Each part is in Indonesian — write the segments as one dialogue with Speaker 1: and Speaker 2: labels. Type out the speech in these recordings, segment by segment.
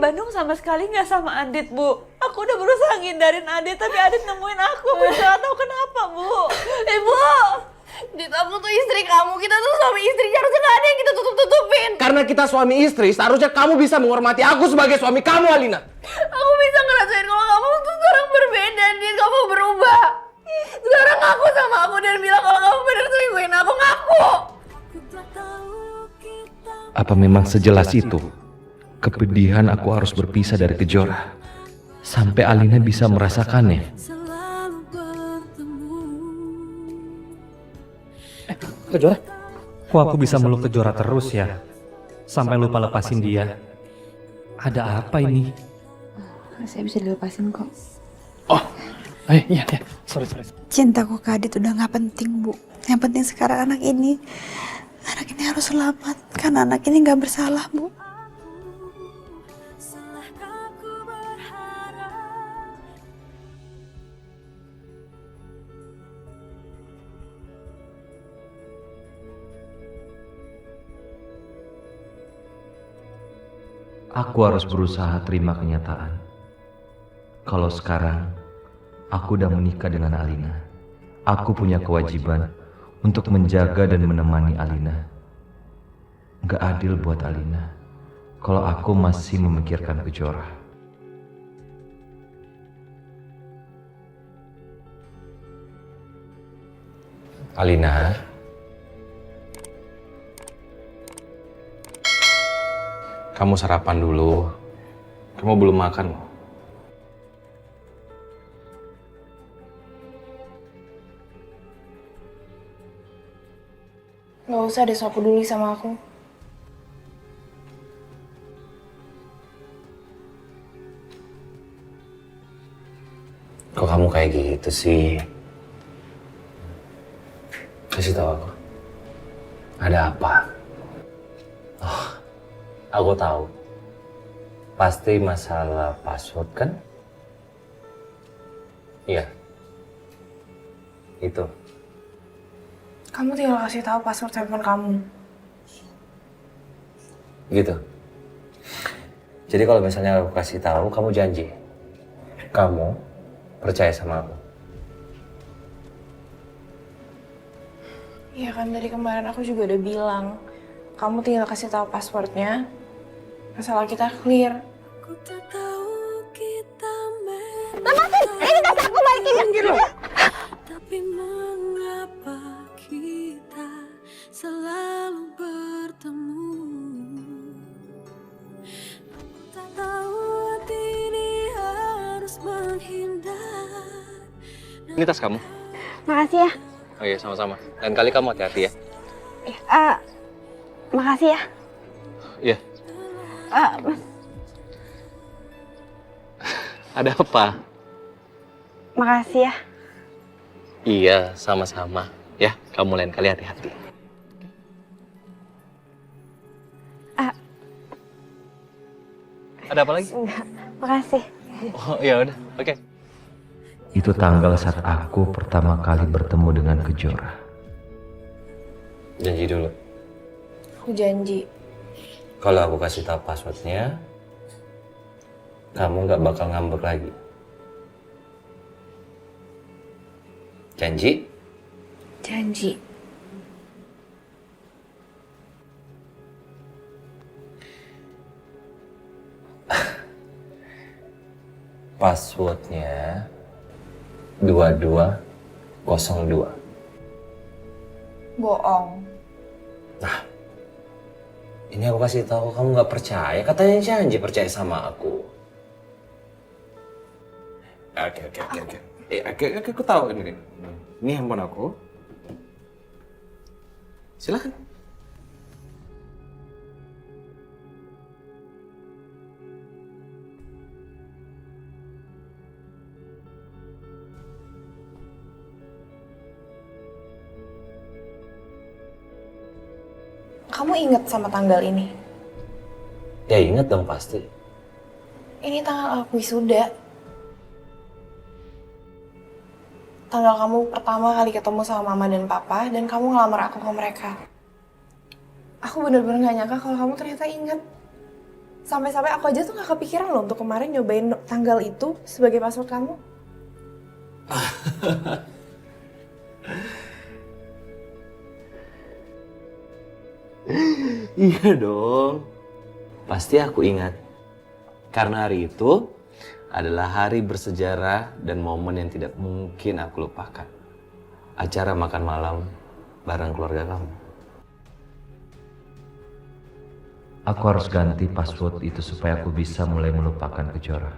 Speaker 1: Bandung sama sekali nggak sama Adit, Bu. Aku udah berusaha ngindarin Adit, tapi Adit nemuin aku. Bu, nggak tahu kenapa, Bu. Ibu!
Speaker 2: Dit, aku tuh istri kamu, kita tuh suami istri, harusnya gak ada yang kita tutup-tutupin.
Speaker 3: Karena kita suami istri, seharusnya kamu bisa menghormati aku sebagai suami kamu, Alina.
Speaker 2: Aku bisa ngerasain kalau kamu tuh sekarang berbeda, Dit, kamu berubah. Sekarang ngaku sama aku dan bilang kalau kamu bener selingkuhin aku, ngaku.
Speaker 3: Apa memang sejelas itu? Kepedihan aku harus berpisah dari Kejora. Sampai Alina bisa merasakannya.
Speaker 4: Kejora? Kok aku bisa meluk Kejora terus ya? Sampai lupa lepasin dia. Ada apa ini?
Speaker 5: Saya bisa dilepasin kok.
Speaker 4: Oh, iya. Sorry.
Speaker 5: Cintaku ke Adit udah gak penting, Bu. Yang penting sekarang anak ini harus selamat. Karena anak ini gak bersalah, Bu.
Speaker 3: Aku harus berusaha terima kenyataan. Kalau sekarang, aku udah menikah dengan Alina. Aku punya kewajiban untuk menjaga dan menemani Alina. Gak adil buat Alina kalau aku masih memikirkan Kejora. Alina, kamu sarapan dulu. Kamu belum makan loh.
Speaker 2: Gak usah deh sok peduli sama aku.
Speaker 3: Kok kamu kayak gitu sih? Kasih tahu aku. Ada apa? Oh, aku tahu. Pasti masalah password kan? Iya. Itu.
Speaker 2: Kamu tinggal kasih tahu password handphone kamu.
Speaker 3: Gitu. Jadi kalau misalnya aku kasih tahu, kamu janji. Kamu percaya sama aku.
Speaker 2: Iya kan dari kemarin aku juga udah bilang. Kamu tinggal kasih tahu passwordnya. Masalah kita clear.
Speaker 6: Lepasin! Ini tas aku balikin gitu.
Speaker 7: Tapi mengapa kita selalu bertemu? Aku tak tahu hati ini harus menghindar.
Speaker 3: Ini tas kamu.
Speaker 5: Makasih ya.
Speaker 3: Oh iya, sama-sama. Lain kali kamu hati-hati ya.
Speaker 5: Makasih ya.
Speaker 3: Iya. Ada apa?
Speaker 5: Makasih ya.
Speaker 3: Iya, sama-sama. Ya, kamu lain kali hati-hati. Ada apa lagi?
Speaker 5: Enggak, makasih.
Speaker 3: Oh, ya udah. Oke. Itu tanggal saat aku pertama kali bertemu dengan Kejora. Janji dulu.
Speaker 2: Aku janji.
Speaker 3: Kalau aku kasih tahu passwordnya, kamu nggak bakal ngambek lagi. Janji?
Speaker 2: Janji.
Speaker 3: Passwordnya 2202.
Speaker 2: Bohong.
Speaker 3: Nah, ini aku kasih tahu kamu nggak percaya. Katanya janji percaya sama aku. Oke. Oke, aku tahu ini. Ini handphone aku. Silakan.
Speaker 2: Kamu inget sama tanggal ini?
Speaker 3: Ya inget dong pasti.
Speaker 2: Ini tanggal aku wisuda. Tanggal kamu pertama kali ketemu sama mama dan papa, dan kamu ngelamar aku ke mereka. Aku bener-bener gak nyangka kalau kamu ternyata inget Sampai-sampai aku aja tuh gak kepikiran loh untuk kemarin nyobain tanggal itu sebagai password kamu.
Speaker 8: Iya dong. Pasti aku ingat. Karena hari itu adalah hari bersejarah dan momen yang tidak mungkin aku lupakan. Acara makan malam bareng keluarga kamu.
Speaker 3: Aku harus ganti password itu supaya aku bisa mulai melupakan Kejora.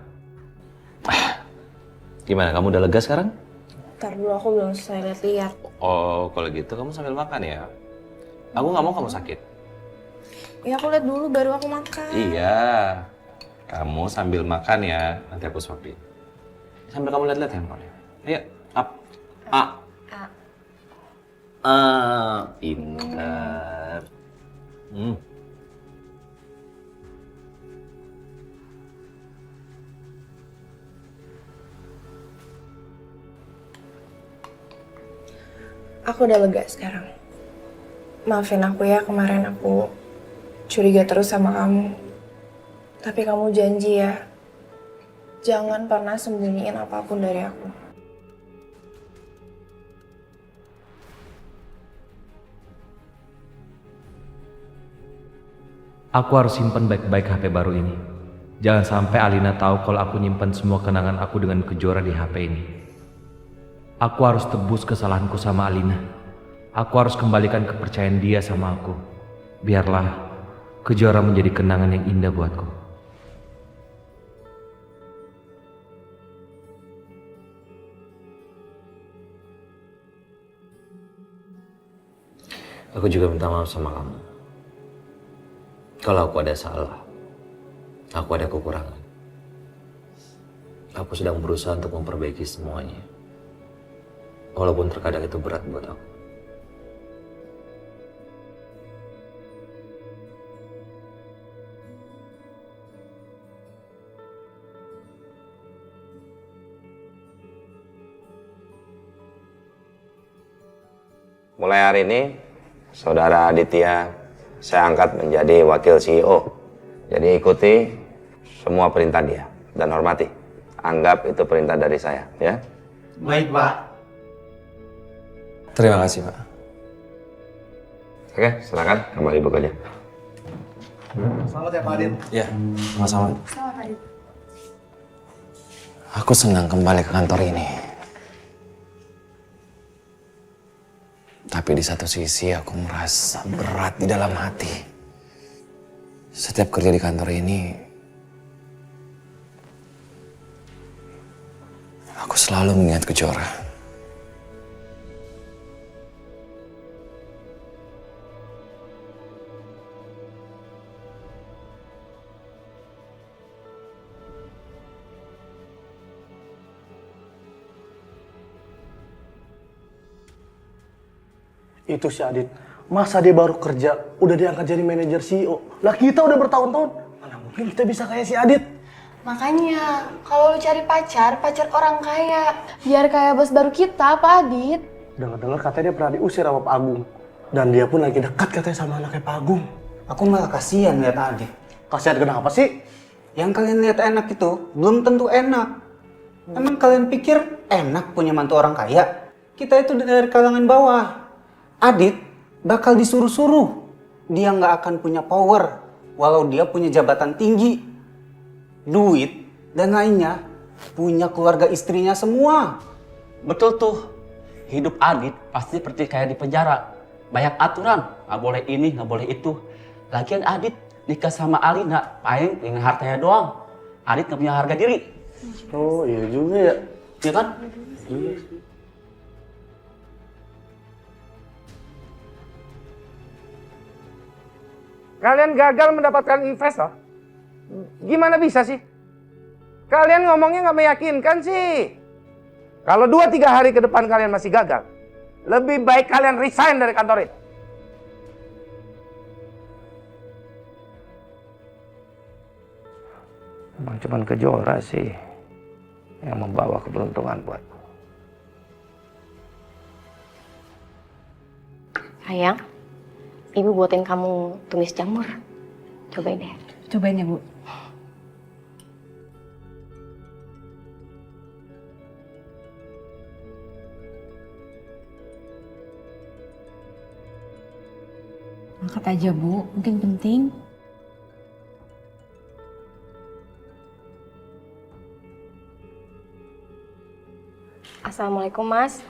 Speaker 8: Gimana, kamu udah lega sekarang?
Speaker 2: Ntar dulu, aku belum selesai lihat-lihat.
Speaker 8: Oh, kalau gitu kamu sambil makan ya. Aku nggak mau kamu sakit.
Speaker 2: Ya aku lihat dulu baru aku makan.
Speaker 8: Iya. Kamu sambil makan ya, nanti aku suapin. Sambil kamu lihat-lihat handphonenya. Ayo, up. Pintar.
Speaker 2: Aku udah lega sekarang. Maafin aku ya, kemarin aku curiga terus sama kamu. Tapi kamu janji ya, jangan pernah sembunyiin apapun dari aku.
Speaker 3: Aku harus simpen baik-baik HP baru ini. Jangan sampai Alina tahu kalau aku nyimpen semua kenangan aku dengan Kejora di HP ini. Aku harus tebus kesalahanku sama Alina. Aku harus kembalikan kepercayaan dia sama aku. Biarlah Kejora menjadi kenangan yang indah buatku.
Speaker 8: Aku juga minta maaf sama kamu. Kalau aku ada salah, aku ada kekurangan. Aku sedang berusaha untuk memperbaiki semuanya. Walaupun terkadang itu berat buat aku.
Speaker 9: Mulai hari ini, Saudara Aditya saya angkat menjadi wakil CEO. Jadi ikuti semua perintah dia dan hormati. Anggap itu perintah dari saya, ya.
Speaker 10: Baik, Pak.
Speaker 8: Terima kasih, Pak.
Speaker 9: Oke, silakan kembali bekerja.
Speaker 10: Selamat ya, Pak Adit.
Speaker 8: Ya, sama-sama.
Speaker 2: Selamat Adit.
Speaker 8: Aku senang kembali ke kantor ini. Tapi di satu sisi aku merasa berat di dalam hati. Setiap kerja di kantor ini, aku selalu mengingat Kejora.
Speaker 10: Itu si Adit. Masa dia baru kerja, udah diangkat jadi manajer CEO. Lah kita udah bertahun-tahun, mana mungkin kita bisa kayak si Adit.
Speaker 2: Makanya, kalau lu cari pacar orang kaya. Biar kayak bos baru kita, Pak Adit.
Speaker 10: Dengar-dengar katanya dia pernah diusir sama Pak Agung. Dan dia pun lagi dekat katanya sama anaknya Pak Agung.
Speaker 11: Aku malah kasihan lihat Adit.
Speaker 10: Kasihan kenapa sih?
Speaker 11: Yang kalian lihat enak itu belum tentu enak. Emang kalian pikir enak punya mantu orang kaya? Kita itu dari kalangan bawah. Adit bakal disuruh-suruh. Dia nggak akan punya power walau dia punya jabatan tinggi, duit, dan lainnya. Punya keluarga istrinya semua.
Speaker 12: Betul tuh. Hidup Adit pasti seperti kayak di penjara. Banyak aturan, nggak boleh ini, nggak boleh itu. Lagian Adit nikah sama Alina, paling dengan hartanya doang. Adit nggak punya harga diri.
Speaker 10: Oh iya juga ya.
Speaker 12: Iya kan?
Speaker 10: Iya.
Speaker 13: Kalian gagal mendapatkan investor? Gimana bisa sih? Kalian ngomongnya nggak meyakinkan sih. Kalau 2-3 hari ke depan kalian masih gagal, lebih baik kalian resign dari kantor ini. Emang cuman Kejora sih yang membawa keberuntungan buatku.
Speaker 6: Sayang, Ibu buatin kamu tumis jamur. Cobain deh.
Speaker 1: Cobain ya, Bu. Angkat aja, Bu. Mungkin penting.
Speaker 6: Assalamualaikum, Mas.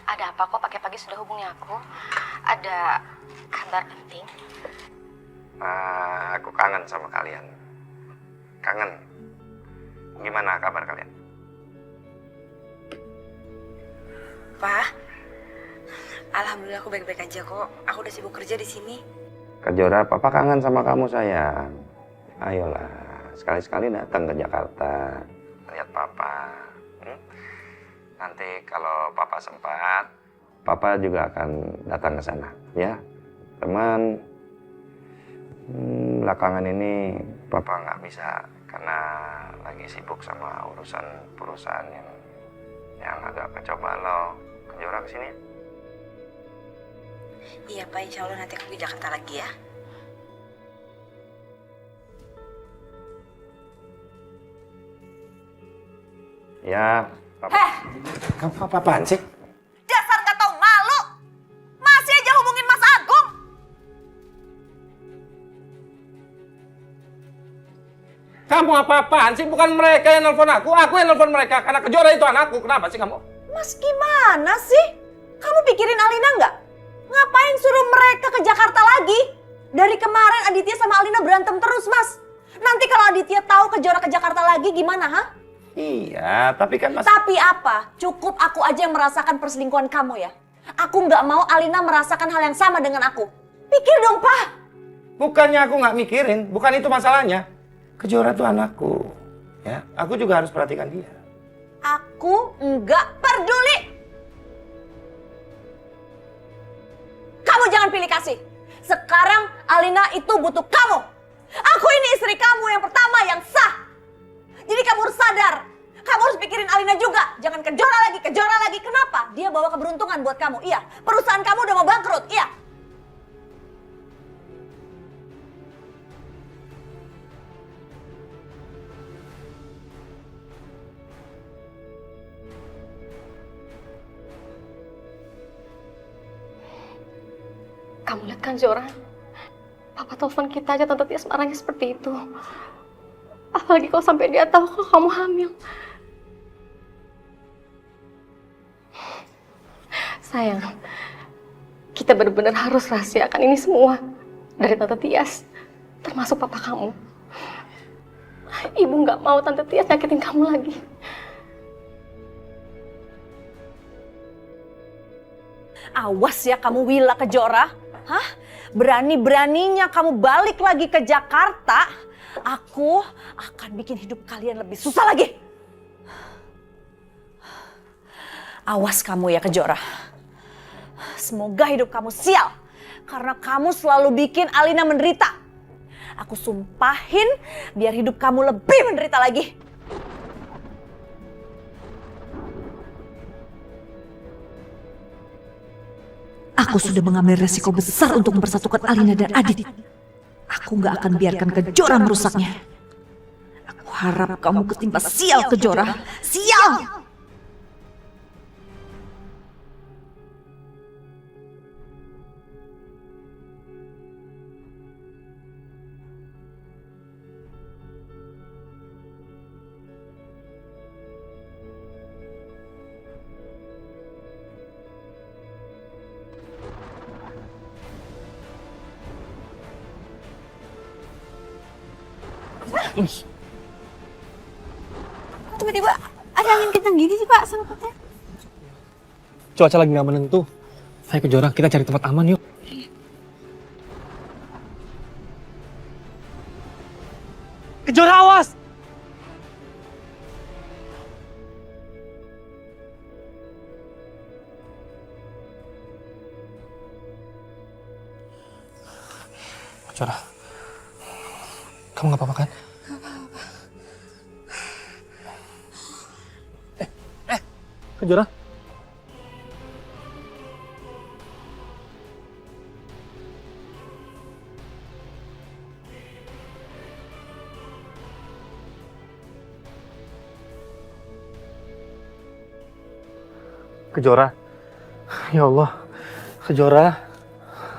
Speaker 6: Ada apa kok pagi-pagi sudah hubungi aku? Ada kabar penting?
Speaker 9: Aku kangen sama kalian. Kangen. Gimana kabar kalian?
Speaker 5: Pak, alhamdulillah aku baik-baik aja kok. Aku udah sibuk kerja di sini.
Speaker 9: Kejora, Papa kangen sama kamu sayang. Ayolah, sekali-sekali datang ke Jakarta. Lihat Papa. Nanti kalau Papa sempat, Papa juga akan datang ke sana, ya. Teman, belakangan ini Papa nggak bisa karena lagi sibuk sama urusan perusahaan yang agak kacau balau. Kejora kesini?
Speaker 5: Iya Pak, insya Allah nanti aku ke Jakarta lagi ya.
Speaker 9: Ya, Papa. Kamu apa-apaan sih?
Speaker 5: Dasar nggak tahu malu. Masih aja hubungin Mas Agung.
Speaker 10: Kamu apa-apaan sih? Bukan mereka yang nelfon aku yang nelfon mereka. Karena Kejora itu anakku. Kenapa sih kamu?
Speaker 5: Mas gimana sih? Kamu pikirin Alina nggak? Ngapain suruh mereka ke Jakarta lagi? Dari kemarin Aditya sama Alina berantem terus, Mas. Nanti kalau Aditya tahu Kejora ke Jakarta lagi gimana, ha?
Speaker 9: Iya, tapi kan Mas...
Speaker 5: Tapi apa? Cukup aku aja yang merasakan perselingkuhan kamu ya. Aku nggak mau Alina merasakan hal yang sama dengan aku. Pikir dong, Pak.
Speaker 9: Bukannya aku nggak mikirin, bukan itu masalahnya. Kejora tuh anakku, ya. Aku juga harus perhatikan dia.
Speaker 5: Aku nggak peduli. Kamu jangan pilih kasih. Sekarang Alina itu butuh kamu. Aku ini istri kamu yang pertama yang sah. Jadi kamu harus sadar. Kamu harus pikirin Alina juga. Jangan Kejora lagi, Kejora lagi. Kenapa? Dia bawa keberuntungan buat kamu. Iya. Perusahaan kamu udah mau bangkrut. Iya.
Speaker 6: Kamu lihat kan, Zora? Papa telepon kita aja Tante Tias marahnya seperti itu. Apalagi kalau sampai dia tahu kalau kamu hamil. Sayang, kita benar-benar harus rahasiakan ini semua dari Tante Tias, termasuk papa kamu. Ibu nggak mau Tante Tias nyakitin kamu lagi.
Speaker 5: Awas ya kamu Wila Kejora. Hah? Berani-beraninya kamu balik lagi ke Jakarta, aku akan bikin hidup kalian lebih susah lagi. Awas kamu ya Kejora. Semoga hidup kamu sial. Karena kamu selalu bikin Alina menderita. Aku sumpahin biar hidup kamu lebih menderita lagi.
Speaker 14: Aku sudah mengambil resiko besar untuk mempersatukan Alina dan Adit. Aku gak akan biarkan Kejora merusaknya. Aku harap kamu ketimpa sial Kejora. Sial!
Speaker 5: Tiba-tiba ada angin kencang gini sih Pak sangkutnya.
Speaker 4: Cuaca lagi nggak menentu. Ayo Kejora, kita cari tempat aman yuk. Kejora, awas! Kejora, kamu nggak apa-apa kan? Kejora? Kejora. Ya Allah. Kejora.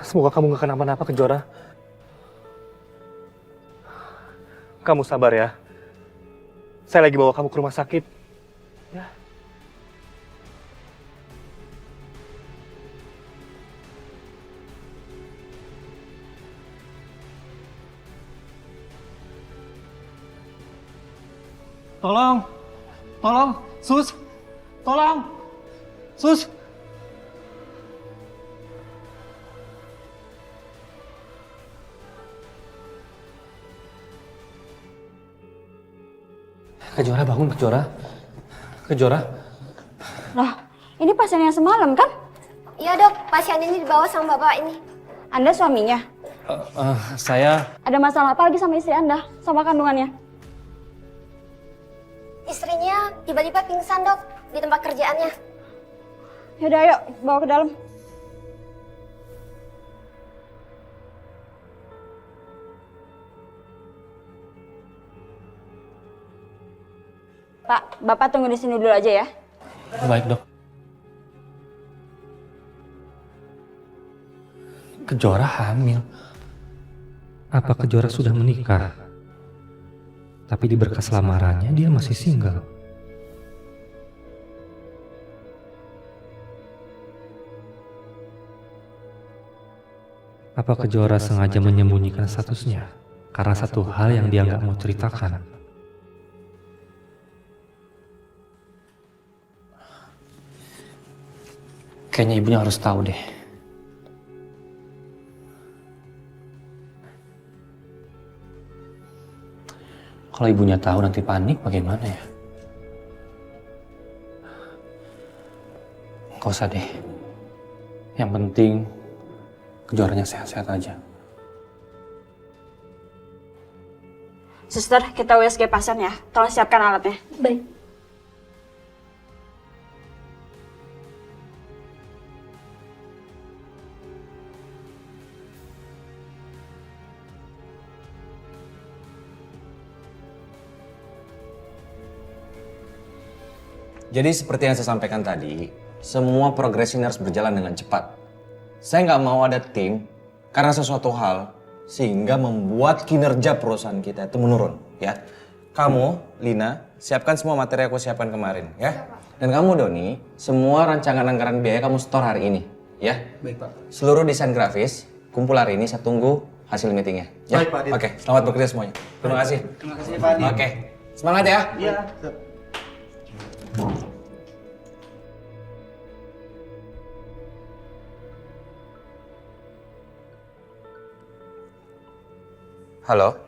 Speaker 4: Semoga kamu gak kenapa-napa, Kejora. Kamu sabar ya. Saya lagi bawa kamu ke rumah sakit. Ya. Tolong. Tolong. Sus. Tolong. Sus. Kejora, bangun Kejora. Kejora.
Speaker 6: Loh, ini pasien yang semalam kan?
Speaker 15: Iya dok, pasien ini dibawa sama bapak ini.
Speaker 6: Anda suaminya?
Speaker 4: Saya...
Speaker 6: Ada masalah apa lagi sama istri Anda? Sama kandungannya?
Speaker 15: Istrinya tiba-tiba pingsan dok, di tempat kerjaannya.
Speaker 6: Yaudah ayo, bawa ke dalam. Pak, Bapak tunggu di sini dulu aja ya.
Speaker 4: Baik, Dok. Kejora hamil. Apa Kejora sudah menikah? Tapi di berkas lamarannya dia masih single. Apa Kejora sengaja menyembunyikan statusnya karena satu hal yang dia nggak mau ceritakan? Kayaknya ibunya harus tahu deh. Kalau ibunya tahu nanti panik bagaimana ya? Gak usah deh. Yang penting Kejoranya sehat-sehat aja.
Speaker 6: Suster, kita USG pasien ya. Tolong siapkan alatnya.
Speaker 15: Baik.
Speaker 8: Jadi seperti yang saya sampaikan tadi, semua progres ini harus berjalan dengan cepat. Saya nggak mau ada tim karena sesuatu hal sehingga membuat kinerja perusahaan kita itu menurun, ya. Kamu, Lina, siapkan semua materi yang aku siapkan kemarin, ya. Dan kamu, Doni, semua rancangan anggaran biaya kamu store hari ini, ya.
Speaker 10: Baik, Pak.
Speaker 8: Seluruh desain grafis kumpul hari ini, saya tunggu hasil meetingnya. Ya?
Speaker 10: Baik, Pak Adit.
Speaker 8: Oke, selamat bekerja semuanya. Terima kasih.
Speaker 10: Terima kasih, Pak Adit.
Speaker 8: Oke, semangat ya.
Speaker 10: Iya.
Speaker 8: Halo.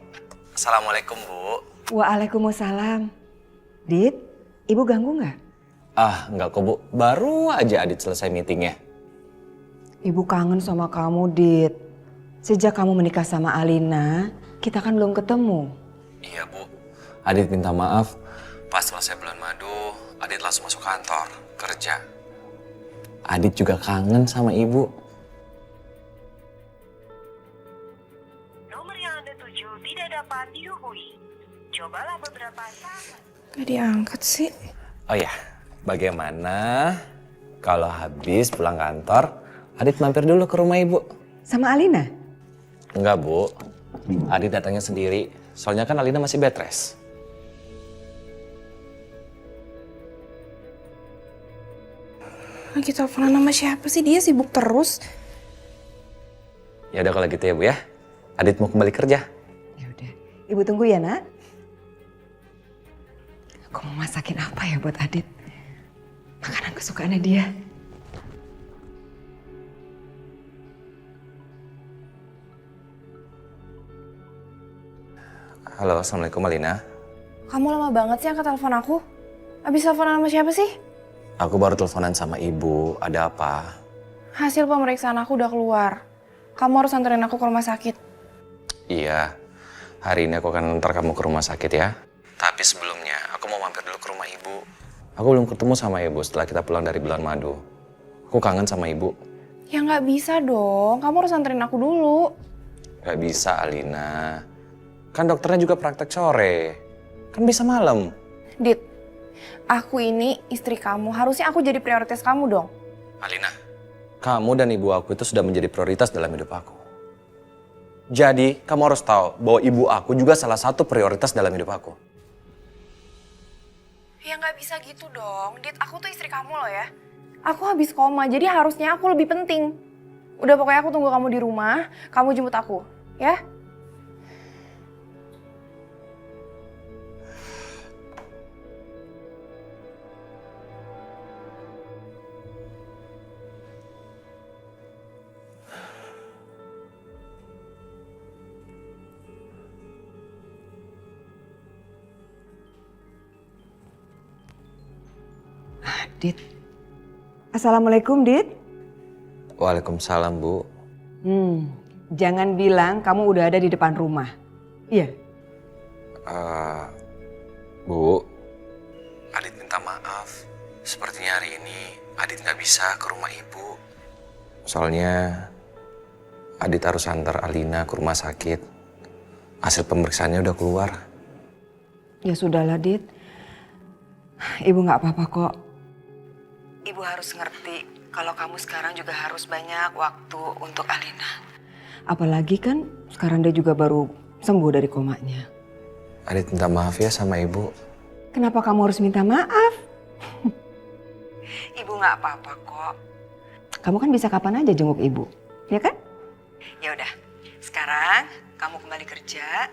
Speaker 8: Assalamualaikum, Bu.
Speaker 16: Waalaikumsalam. Dit, Ibu ganggu nggak?
Speaker 8: Ah, enggak kok, Bu. Baru aja Adit selesai meetingnya.
Speaker 16: Ibu kangen sama kamu, Dit. Sejak kamu menikah sama Alina, kita kan belum ketemu.
Speaker 8: Iya, Bu. Adit minta maaf. Pas selesai bulan madu, Adit langsung masuk kantor, kerja. Adit juga kangen sama Ibu.
Speaker 17: Nomor yang Anda tuju tidak dapat dihubungi. Cobalah beberapa saat.
Speaker 2: Gak diangkat sih.
Speaker 8: Oh ya, bagaimana kalau habis pulang kantor, Adit mampir dulu ke rumah Ibu?
Speaker 16: Sama Alina?
Speaker 8: Enggak, Bu. Adit datangnya sendiri. Soalnya kan Alina masih bed rest.
Speaker 2: Lagi teleponan sama siapa sih? Dia sibuk terus.
Speaker 8: Ya udah kalau gitu ya, Bu ya. Adit mau kembali kerja.
Speaker 16: Ibu tunggu ya, Nak. Aku mau masakin apa ya buat Adit? Makanan kesukaannya dia.
Speaker 8: Halo, Assalamualaikum Alina.
Speaker 2: Kamu lama banget sih angkat telepon aku. Abis teleponan sama siapa sih?
Speaker 8: Aku baru teleponan sama Ibu. Ada apa?
Speaker 2: Hasil pemeriksaan aku udah keluar. Kamu harus anterin aku ke rumah sakit.
Speaker 8: Iya. Hari ini aku akan antar kamu ke rumah sakit ya. Tapi sebelumnya, aku mau mampir dulu ke rumah Ibu. Aku belum ketemu sama Ibu setelah kita pulang dari bulan madu. Aku kangen sama Ibu.
Speaker 2: Ya nggak bisa dong. Kamu harus anterin aku dulu.
Speaker 8: Gak bisa, Alina. Kan dokternya juga praktek sore. Kan bisa malam.
Speaker 2: Dit, Aku ini istri kamu, harusnya aku jadi prioritas kamu dong.
Speaker 8: Alina, kamu dan ibu aku itu sudah menjadi prioritas dalam hidup aku. Jadi, kamu harus tahu bahwa ibu aku juga salah satu prioritas dalam hidup aku.
Speaker 2: Ya nggak bisa gitu dong, Dit. Aku tuh istri kamu loh ya. Aku habis koma, jadi harusnya aku lebih penting. Udah pokoknya aku tunggu kamu di rumah, kamu jemput aku, ya?
Speaker 16: Dit. Assalamualaikum, Dit.
Speaker 8: Waalaikumsalam, Bu.
Speaker 16: Jangan bilang kamu udah ada di depan rumah. Iya.
Speaker 8: Bu, Adit minta maaf. Sepertinya hari ini Adit nggak bisa ke rumah ibu. Soalnya Adit harus antar Alina ke rumah sakit. Hasil pemeriksaannya udah keluar.
Speaker 16: Ya sudahlah, Dit. Ibu nggak apa-apa kok. Ibu harus ngerti kalau kamu sekarang juga harus banyak waktu untuk Alina. Apalagi kan sekarang dia juga baru sembuh dari komanya.
Speaker 8: Adit minta maaf ya sama ibu.
Speaker 16: Kenapa kamu harus minta maaf? Ibu nggak apa-apa kok. Kamu kan bisa kapan aja jenguk ibu, ya kan? Ya udah, sekarang kamu kembali kerja.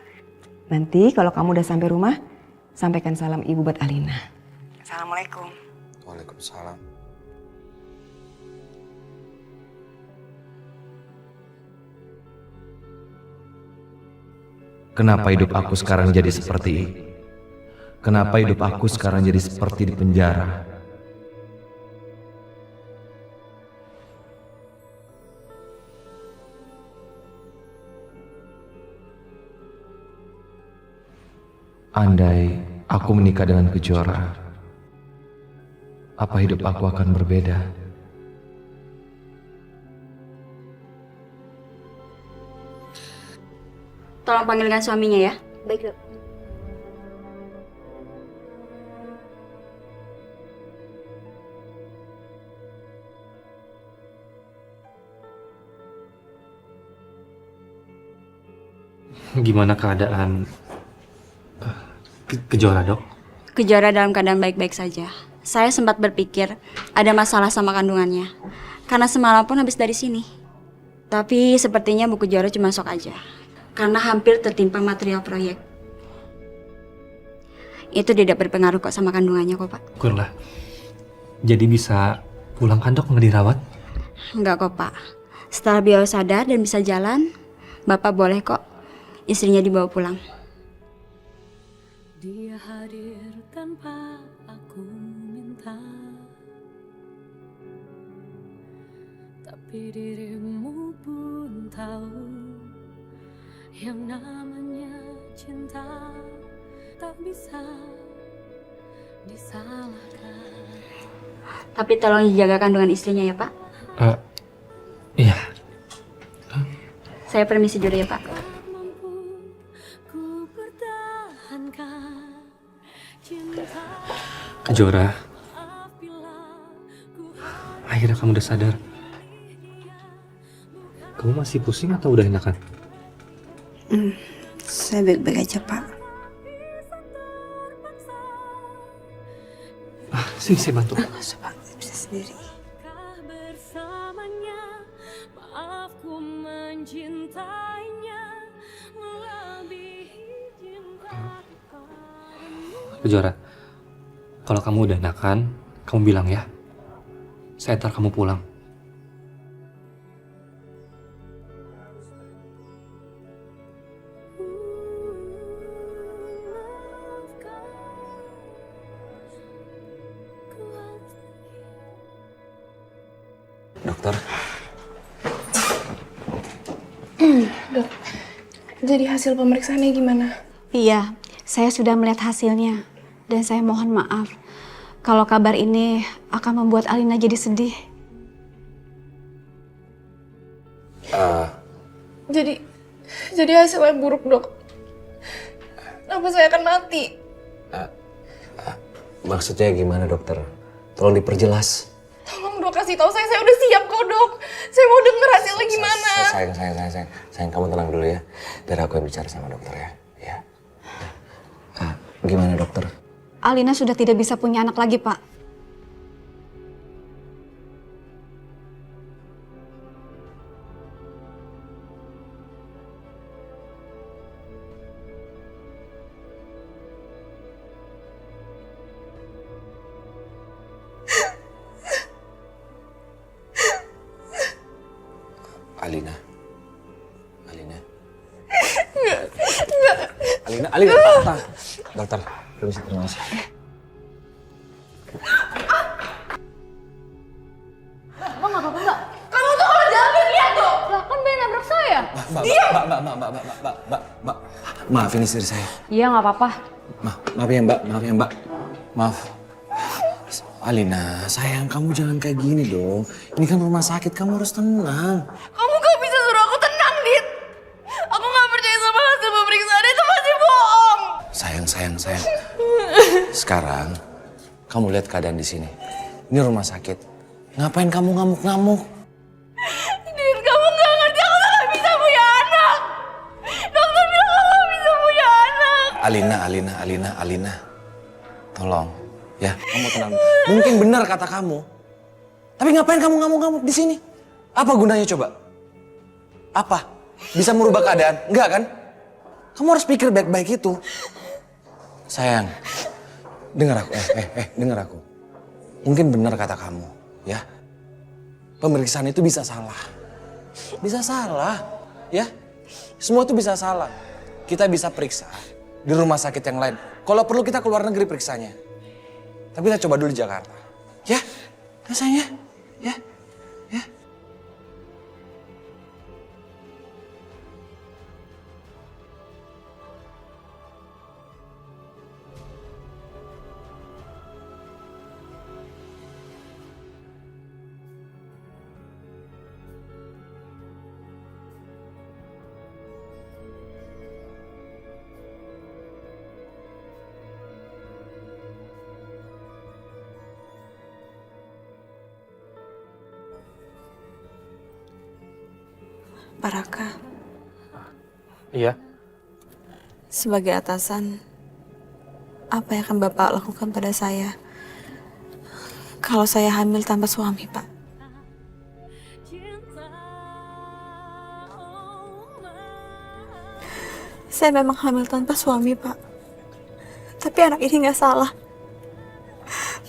Speaker 16: Nanti kalau kamu udah sampai rumah, sampaikan salam ibu buat Alina. Assalamualaikum.
Speaker 8: Waalaikumsalam.
Speaker 3: Kenapa hidup aku sekarang jadi seperti ini? Kenapa hidup aku sekarang jadi seperti di penjara? Andai aku menikah dengan Kejora, apa hidup aku akan berbeda?
Speaker 18: Tolong panggilkan suaminya ya.
Speaker 15: Baik, Dok.
Speaker 4: Gimana keadaan Kejora, Dok?
Speaker 18: Kejora dalam keadaan baik-baik saja. Saya sempat berpikir ada masalah sama kandungannya. Karena semalam pun habis dari sini. Tapi sepertinya Bu Kejora cuma sok aja. Karena hampir tertimpa material proyek. Itu tidak berpengaruh kok sama kandungannya kok, Pak.
Speaker 4: Syukurlah. Jadi bisa pulang kan, Dok, nggak dirawat?
Speaker 18: Enggak kok, Pak. Setelah beliau sadar dan bisa jalan, Bapak boleh kok istrinya dibawa pulang.
Speaker 7: Dia hadir tanpa aku minta, tapi dirimu pun tahu yang namanya cinta tak bisa disalahkan.
Speaker 18: Tapi tolong dijaga kandungan istrinya ya, Pak.
Speaker 4: Iya.
Speaker 18: Saya permisi dulu ya, Pak.
Speaker 4: Kejora, akhirnya kamu udah sadar. Kamu masih pusing atau udah enakan?
Speaker 18: Saya baik-baik aja, Pak.
Speaker 4: Sini saya bantu.
Speaker 18: Nggak usah, Pak. Saya bisa sendiri.
Speaker 7: Bersamanya, maafku mencintainya melebihi cinta.
Speaker 4: Kejora, kalau kamu udah enakan, kamu bilang ya. Saya antar kamu pulang.
Speaker 8: Dokter.
Speaker 2: Dok, jadi hasil pemeriksaannya gimana?
Speaker 19: Iya, saya sudah melihat hasilnya. Dan saya mohon maaf kalau kabar ini akan membuat Alina jadi sedih.
Speaker 2: Jadi hasilnya buruk, Dok. Apa saya akan mati?
Speaker 8: Maksudnya gimana dokter? Tolong diperjelas.
Speaker 5: Tolong dok kasih tahu saya udah siap kok dok. Saya mau denger hasilnya gimana.
Speaker 8: Sayang, kamu tenang dulu ya. Biar aku yang bicara sama dokter ya. Ya. Gimana dokter?
Speaker 19: Alina sudah tidak bisa punya anak lagi, Pak.
Speaker 8: Alina.
Speaker 5: Enggak.
Speaker 8: Alina. Dokter, permisi, terima kasih.
Speaker 5: Mbak nggak apa-apa mbak. Kamu tuh kalau jalan lihat tuh. Lah kan Ben nabrak saya.
Speaker 8: Mbak. Maaf ini istri saya.
Speaker 5: Iya nggak apa-apa.
Speaker 8: Maaf ya mbak. Maaf. Alina, sayang kamu jangan kayak gini dong. Ini kan rumah sakit, kamu harus tenang.
Speaker 5: Kamu gak bisa suruh aku tenang, Dit. Aku gak percaya sama hasil pemeriksaan itu masih bohong.
Speaker 8: Sayang. Sekarang kamu lihat keadaan di sini. Ini rumah sakit. Ngapain kamu ngamuk-ngamuk?
Speaker 5: Dit, kamu gak ngerti aku tuh gak bisa punya anak. Dokter bilang aku gak bisa punya anak.
Speaker 8: Alina. Tolong, ya kamu tenang. Mungkin benar kata kamu. Tapi ngapain kamu ngamuk-ngamuk di sini? Apa gunanya coba? Apa? Bisa merubah keadaan? Enggak kan? Kamu harus pikir baik-baik itu. Sayang, dengar aku. Dengar aku. Mungkin benar kata kamu, ya. Pemeriksaan itu bisa salah. Bisa salah, ya. Semua itu bisa salah. Kita bisa periksa di rumah sakit yang lain. Kalau perlu kita keluar negeri periksanya. Tapi kita coba dulu di Jakarta. Ya? Rasanya? Ya?
Speaker 5: Pak Raka,
Speaker 4: Iya.
Speaker 5: sebagai atasan, apa yang akan Bapak lakukan pada saya kalau saya hamil tanpa suami, Pak? Saya memang hamil tanpa suami, Pak. Tapi anak ini nggak salah.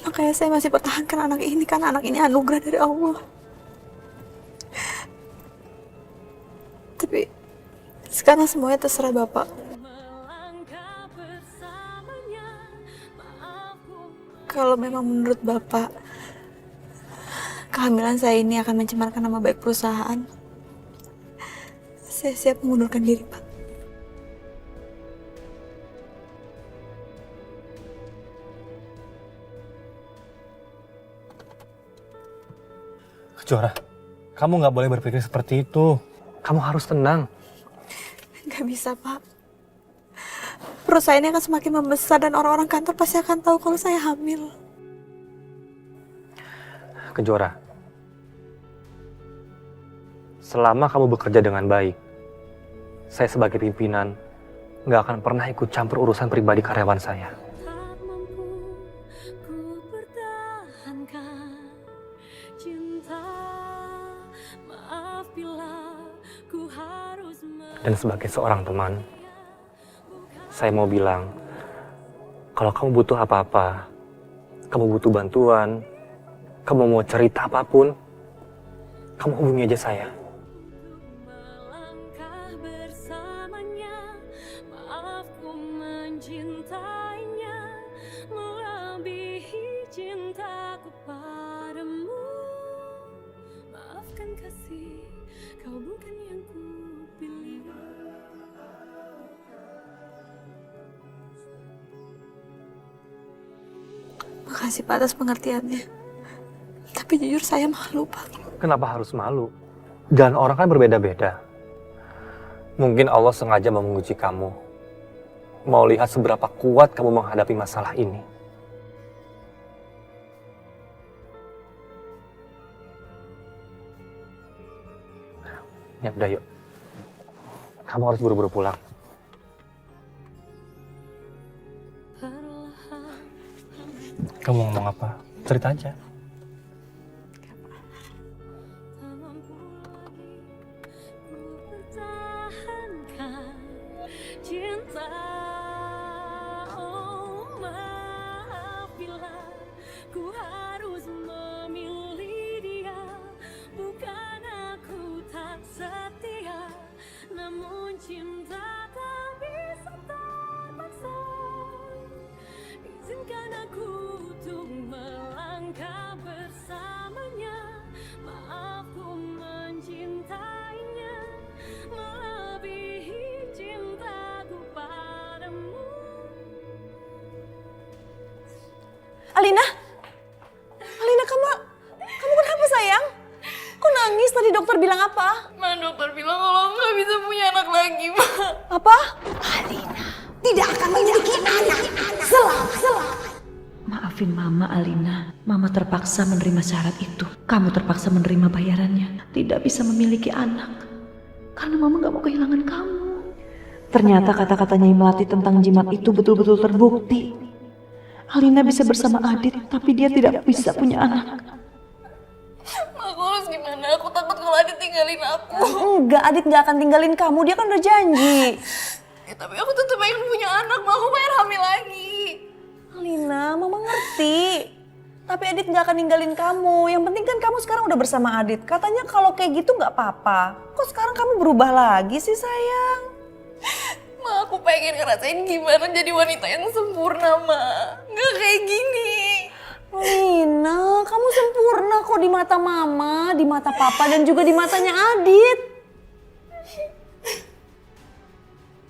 Speaker 5: Makanya saya masih pertahankan anak ini karena anak ini anugerah dari Allah. Tapi sekarang semuanya terserah Bapak. Kalau memang menurut Bapak kehamilan saya ini akan mencemarkan nama baik perusahaan, saya siap mengundurkan diri, Pak.
Speaker 4: Jora, kamu nggak boleh berpikir seperti itu. Kamu harus tenang.
Speaker 5: Gak bisa, Pak. Perusahaan ini akan semakin membesar dan orang-orang kantor pasti akan tahu kalau saya hamil.
Speaker 4: Kejora, selama kamu bekerja dengan baik, saya sebagai pimpinan nggak akan pernah ikut campur urusan pribadi karyawan saya. Dan sebagai seorang teman, saya mau bilang, kalau kamu butuh apa-apa, kamu butuh bantuan, kamu mau cerita apapun, kamu hubungi aja saya.
Speaker 5: Makasih Pak atas pengertiannya. Tapi jujur saya malu, Pak.
Speaker 4: Kenapa harus malu? Dan orang kan berbeda-beda. Mungkin Allah sengaja mau menguji kamu. Mau lihat seberapa kuat kamu menghadapi masalah ini. Ya udah yuk. Kamu harus buru-buru pulang. Kamu mau ngomong apa? Cerita aja.
Speaker 7: Cinta, oh maaf bila ku harus memilih dia. Bukan aku tak setia, namun cinta tak bisa terpaksa. Izinkan aku untuk melangkah bersamanya. Maaf ku mencintainya melebihi cintaku padamu.
Speaker 5: Alina? Alina, kamu kenapa sayang? Kok nangis? Tadi dokter bilang apa?
Speaker 6: Ma, dokter bilang kalau nggak bisa punya anak lagi, Ma.
Speaker 5: Apa? Alina tidak akan memiliki anak selama.
Speaker 14: Maafin Mama, Alina. Mama terpaksa menerima syarat itu. Kamu terpaksa menerima bayarannya. Tidak bisa memiliki anak. Karena Mama gak mau kehilangan kamu. Ternyata kata-katanya Melati tentang jimat itu betul-betul terbukti. Alina bisa bersama Adit, tapi dia tidak bisa punya anak.
Speaker 6: Ma, aku harus gimana? Aku takut kalau Adit tinggalin aku.
Speaker 5: Enggak, Adit nggak akan tinggalin kamu. Dia kan udah janji.
Speaker 6: Ya, tapi aku tetap pengen punya anak, Ma. Aku pengen hamil lagi.
Speaker 5: Alina, Mama ngerti. Tapi Adit nggak akan ninggalin kamu. Yang penting kan kamu sekarang udah bersama Adit. Katanya kalau kayak gitu nggak apa-apa. Kok sekarang kamu berubah lagi sih sayang?
Speaker 6: Ma, aku pengen ngerasain gimana jadi wanita yang sempurna, Ma. Nggak kayak gini.
Speaker 5: Alina, kamu sempurna kok di mata Mama, di mata Papa, dan juga di matanya Adit.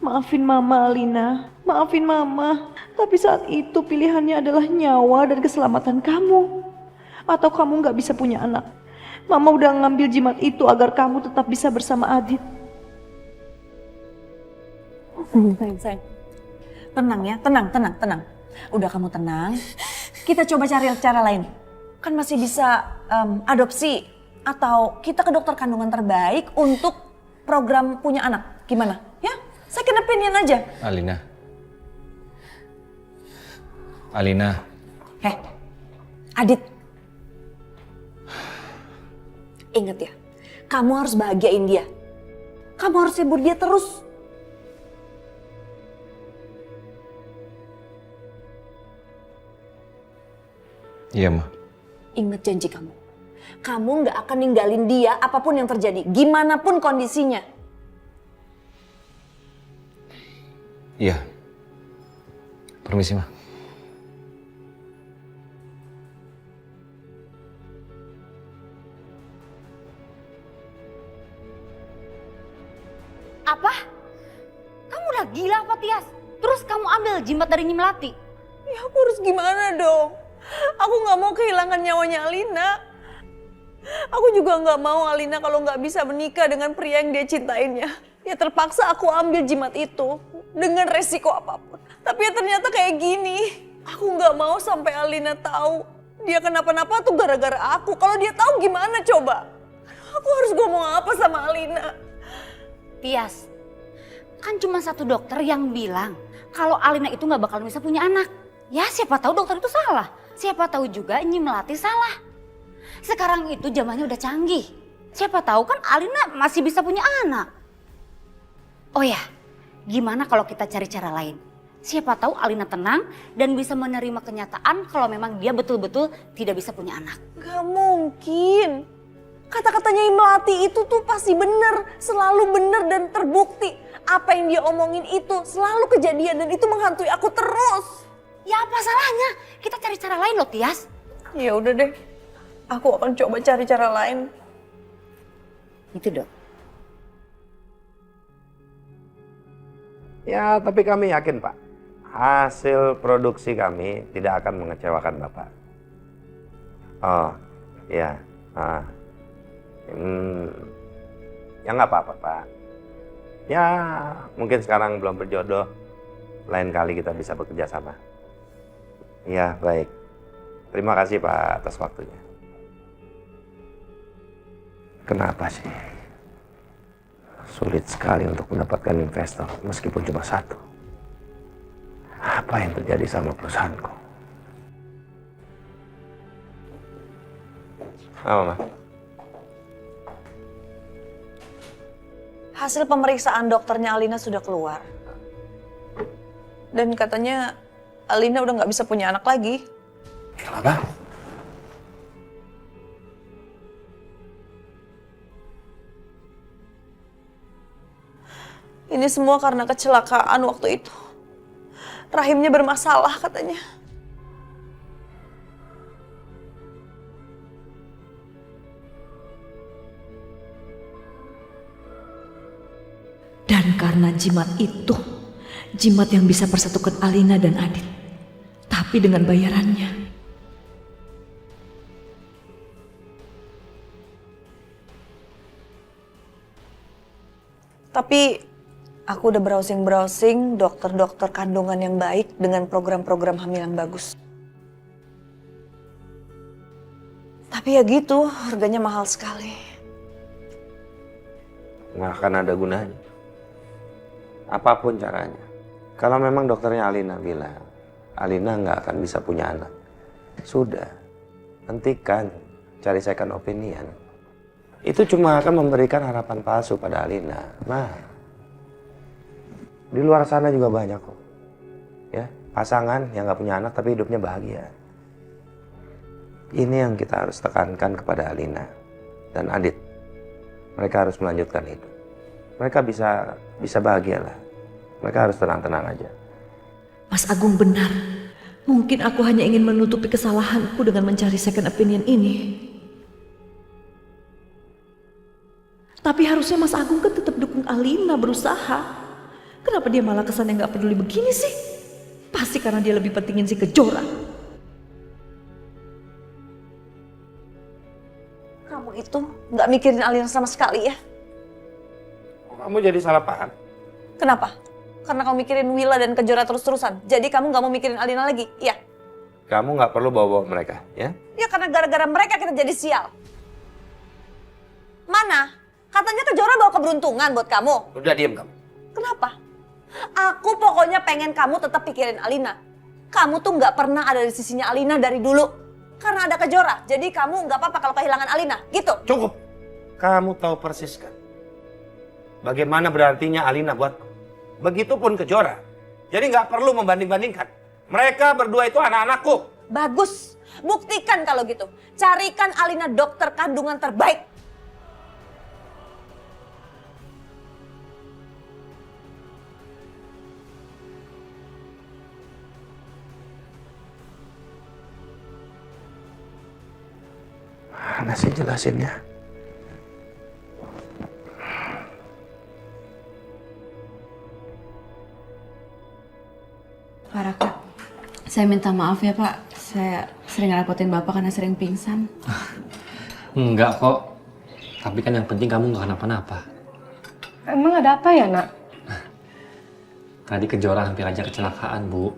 Speaker 14: Maafin Mama, Alina. Maafin Mama. Tapi saat itu pilihannya adalah nyawa dan keselamatan kamu. Atau kamu gak bisa punya anak. Mama udah ngambil jimat itu agar kamu tetap bisa bersama Adit.
Speaker 5: Sayang. Tenang ya, tenang. Udah kamu tenang. Kita coba cari cara lain. Kan masih bisa adopsi. Atau kita ke dokter kandungan terbaik untuk program punya anak. Gimana? Ya, second opinion aja.
Speaker 3: Alina.
Speaker 5: Adit. Ingat ya, kamu harus bahagiain dia. Kamu harus hibur dia terus.
Speaker 3: Iya, Ma.
Speaker 5: Ingat janji kamu. Kamu gak akan ninggalin dia apapun yang terjadi. Gimana pun kondisinya.
Speaker 3: Iya. Permisi, Ma.
Speaker 20: Apa? Kamu udah gila apa, Tias? Terus kamu ambil jimat dari Nyi Melati?
Speaker 5: Ya aku harus gimana dong? Aku gak mau kehilangan nyawanya Alina. Aku juga gak mau Alina kalau gak bisa menikah dengan pria yang dia cintainnya. Ya terpaksa aku ambil jimat itu dengan resiko apapun. Tapi ya ternyata kayak gini. Aku gak mau sampai Alina tahu dia kenapa-napa tuh gara-gara aku. Kalau dia tahu gimana coba? Aku harus ngomong apa sama Alina?
Speaker 20: Tias, kan cuma satu dokter yang bilang kalau Alina itu gak bakal bisa punya anak. Ya siapa tahu dokter itu salah. Siapa tahu juga Nyi Melati salah. Sekarang itu zamannya udah canggih. Siapa tahu kan Alina masih bisa punya anak. Oh ya, gimana kalau kita cari cara lain? Siapa tahu Alina tenang dan bisa menerima kenyataan kalau memang dia betul-betul tidak bisa punya anak.
Speaker 5: Gak mungkin. Kata-katanya Nyi Melati itu tuh pasti bener. Selalu bener dan terbukti. Apa yang dia omongin itu selalu kejadian dan itu menghantui aku terus.
Speaker 20: Ya apa salahnya? Kita cari cara lain loh, Tias.
Speaker 5: Ya udah deh. Aku akan coba cari cara lain.
Speaker 20: Itu dok.
Speaker 13: Ya, tapi kami yakin Pak, hasil produksi kami tidak akan mengecewakan Bapak. Oh, iya. Ya nggak apa-apa Pak. Ya, mungkin sekarang belum berjodoh. Lain kali kita bisa bekerja sama. Iya, baik. Terima kasih Pak atas waktunya. Kenapa sih?
Speaker 9: Sulit sekali untuk mendapatkan investor, meskipun cuma satu. Apa yang terjadi sama perusahaanku? Apa, Ma?
Speaker 5: Hasil pemeriksaan dokternya Alina sudah keluar. Dan katanya Alina udah nggak bisa punya anak lagi.
Speaker 9: Kenapa?
Speaker 5: Ini semua karena kecelakaan waktu itu. Rahimnya bermasalah katanya.
Speaker 14: Dan karena jimat itu, jimat yang bisa persatukan Alina dan Adit. Tapi dengan bayarannya.
Speaker 5: Tapi aku udah browsing-browsing dokter-dokter kandungan yang baik dengan program-program hamil yang bagus. Tapi ya gitu, harganya mahal sekali.
Speaker 9: Nggak akan ada gunanya. Apapun caranya. Kalau memang dokternya Alina bilang, Alina nggak akan bisa punya anak. Sudah, hentikan, cari second opinion. Itu cuma akan memberikan harapan palsu pada Alina. Nah, di luar sana juga banyak kok. Ya, pasangan yang nggak punya anak tapi hidupnya bahagia. Ini yang kita harus tekankan kepada Alina dan Adit. Mereka harus melanjutkan hidup. Mereka bisa bahagia lah. Mereka harus tenang-tenang aja.
Speaker 14: Mas Agung benar. Mungkin aku hanya ingin menutupi kesalahanku dengan mencari second opinion ini. Tapi harusnya Mas Agung kan tetap dukung Alina berusaha. Kenapa dia malah kesannya nggak peduli begini sih? Pasti karena dia lebih pentingin si Kejora.
Speaker 5: Kamu itu nggak mikirin Alina sama sekali ya?
Speaker 9: Kamu jadi salah paham.
Speaker 5: Kenapa? Karena kamu mikirin Willa dan Kejora terus-terusan. Jadi kamu nggak mau mikirin Alina lagi, ya?
Speaker 9: Kamu nggak perlu bawa-bawa mereka, ya?
Speaker 5: Ya karena gara-gara mereka kita jadi sial. Mana? Katanya Kejora bawa keberuntungan buat kamu.
Speaker 9: Udah diem kamu.
Speaker 5: Kenapa? Aku pokoknya pengen kamu tetap pikirin Alina. Kamu tuh nggak pernah ada di sisinya Alina dari dulu. Karena ada Kejora, jadi kamu nggak apa-apa kalau kehilangan Alina, gitu.
Speaker 9: Cukup. Kamu tahu persis kan? Bagaimana berartinya Alina buatku. Begitupun Kejora. Jadi nggak perlu membanding-bandingkan. Mereka berdua itu anak-anakku.
Speaker 5: Bagus. Buktikan kalau gitu. Carikan Alina dokter kandungan terbaik.
Speaker 9: Mana sih jelasinnya?
Speaker 21: Pak Raka, saya minta maaf ya Pak. Saya sering ngerepotin Bapak karena sering pingsan.
Speaker 4: Enggak kok. Tapi kan yang penting kamu nggak kenapa-napa.
Speaker 6: Emang ada apa ya, Nak?
Speaker 4: Tadi Kejora hampir aja kecelakaan, Bu.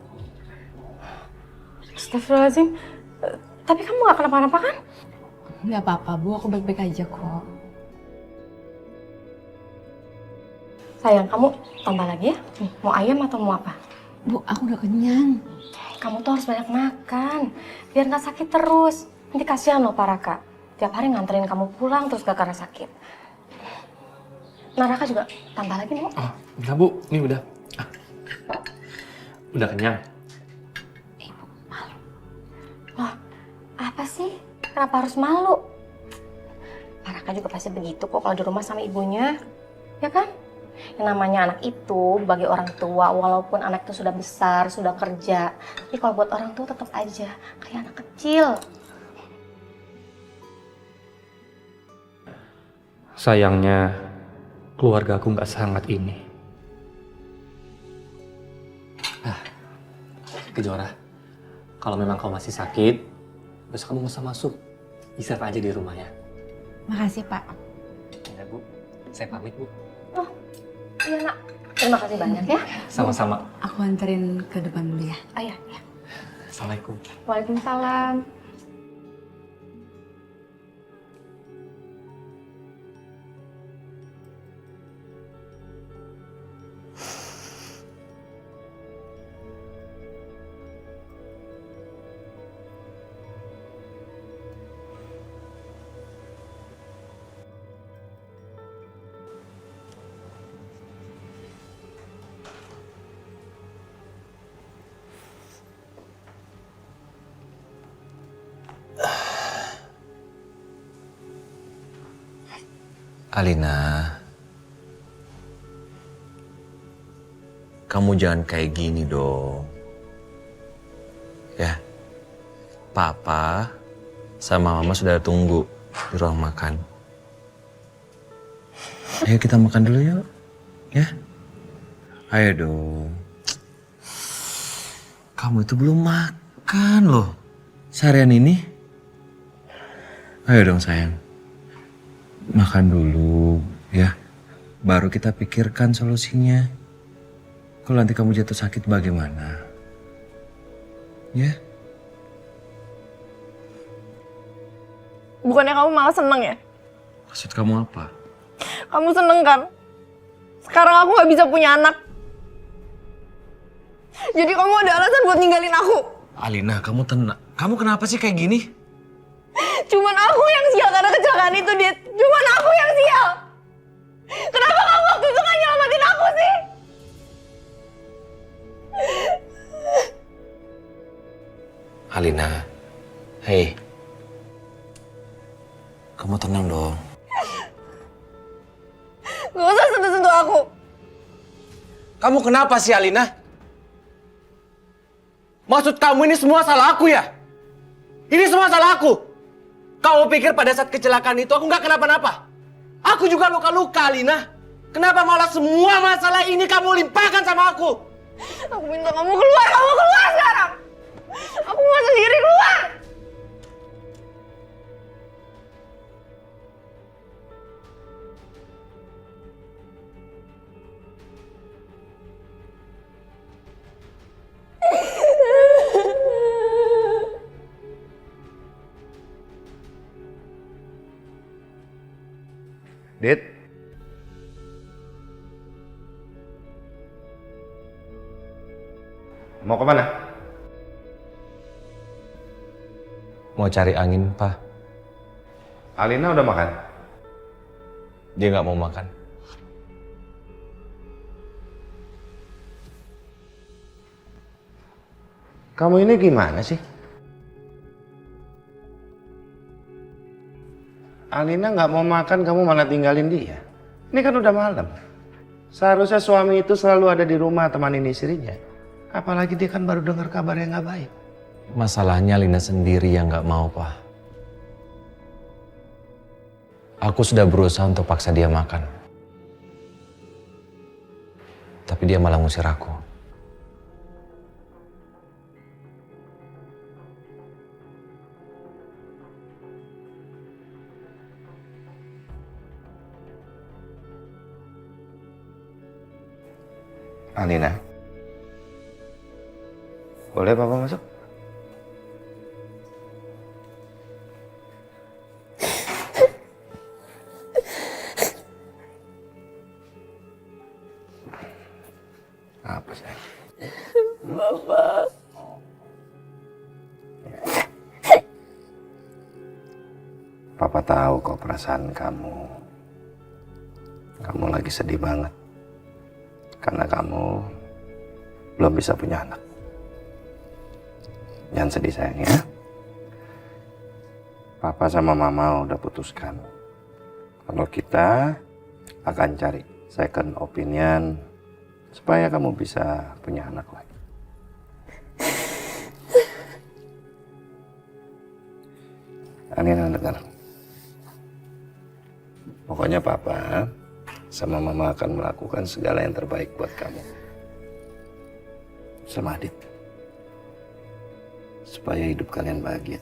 Speaker 6: Astagfirullahaladzim. Tapi kamu gak kenapa-napa kan?
Speaker 21: Nggak apa-apa Bu, aku baik-baik aja kok.
Speaker 6: Sayang, kamu tambah lagi ya? Nih, mau ayam atau mau apa?
Speaker 21: Bu, aku udah kenyang.
Speaker 6: Kamu tuh harus banyak makan, biar gak sakit terus. Nanti kasihan loh Pak Raka. Tiap hari nganterin kamu pulang terus gak karena sakit. Nah Raka juga tambah lagi nih.
Speaker 4: Oh, enggak Bu, ini udah. Udah kenyang.
Speaker 6: Ibu malu. Loh, apa sih? Kenapa harus malu? Pak Raka juga pasti begitu kok kalau di rumah sama ibunya. Ya kan? Yang namanya anak itu bagi orang tua, walaupun anak itu sudah besar, sudah kerja, tapi kalau buat orang tua tetap aja kayak anak kecil.
Speaker 4: Sayangnya keluarga aku nggak sehangat ini. Kejora, kalau memang kau masih sakit, besok kamu nggak usah masuk. Istirahat aja di rumah ya.
Speaker 21: Makasih Pak.
Speaker 4: Ya Bu, saya pamit Bu.
Speaker 6: Oh, iya Nak. Terima kasih banyak ya.
Speaker 4: Sama-sama.
Speaker 21: Aku anterin ke depan dulu ya.
Speaker 6: Oh iya.
Speaker 4: Assalamualaikum.
Speaker 6: Waalaikumsalam.
Speaker 8: Alina, kamu jangan kayak gini dong. Ya, Papa sama Mama sudah tunggu di ruang makan. Ayo kita makan dulu yuk, ya. Ayo dong. Kamu itu belum makan loh seharian ini. Ayo dong sayang. Makan dulu, ya. Baru kita pikirkan solusinya. Kalau nanti kamu jatuh sakit bagaimana? Ya?
Speaker 2: Bukannya kamu malah seneng ya?
Speaker 8: Maksud kamu apa?
Speaker 2: Kamu seneng kan? Sekarang aku gak bisa punya anak. Jadi kamu ada alasan buat ninggalin aku.
Speaker 8: Alina, kamu tenang. Kamu kenapa sih kayak gini?
Speaker 2: Cuman aku yang sial karena kecelakaan itu, Dit. Cuman aku yang sial. Kenapa kamu waktu itu gak nyelamatin aku sih?
Speaker 8: Alina, hei. Kamu tenang dong.
Speaker 2: Gak usah sentuh-sentuh aku.
Speaker 8: Kamu kenapa sih Alina? Maksud kamu ini semua salah aku ya? Ini semua salah aku. Kamu pikir pada saat kecelakaan itu aku nggak kenapa-napa? Aku juga luka-luka, Alina. Kenapa malah semua masalah ini kamu limpahkan sama aku?
Speaker 2: Aku minta kamu keluar sekarang. Aku mau sendiri keluar.
Speaker 13: Dit. Mau kemana?
Speaker 8: Mau cari angin, Pak.
Speaker 13: Alina udah makan?
Speaker 8: Dia nggak mau makan.
Speaker 13: Kamu ini gimana sih? Alina nggak mau makan, kamu malah tinggalin dia. Ini kan udah malam. Seharusnya suami itu selalu ada di rumah temanin istrinya. Apalagi dia kan baru dengar kabar yang nggak baik.
Speaker 8: Masalahnya Lina sendiri yang nggak mau, Pak. Aku sudah berusaha untuk paksa dia makan. Tapi dia malah ngusir aku.
Speaker 13: Alina, boleh Papa masuk? Apa sih?
Speaker 2: Bapak.
Speaker 13: Papa tahu kok perasaan kamu. Kamu lagi sedih banget. Karena kamu belum bisa punya anak. Jangan sedih sayang ya. Papa sama Mama udah putuskan. Kalau kita akan cari second opinion supaya kamu bisa punya anak lagi. Alina dengar. Pokoknya Papa sama Mama akan melakukan segala yang terbaik buat kamu. Sama Adit. Supaya hidup kalian bahagia.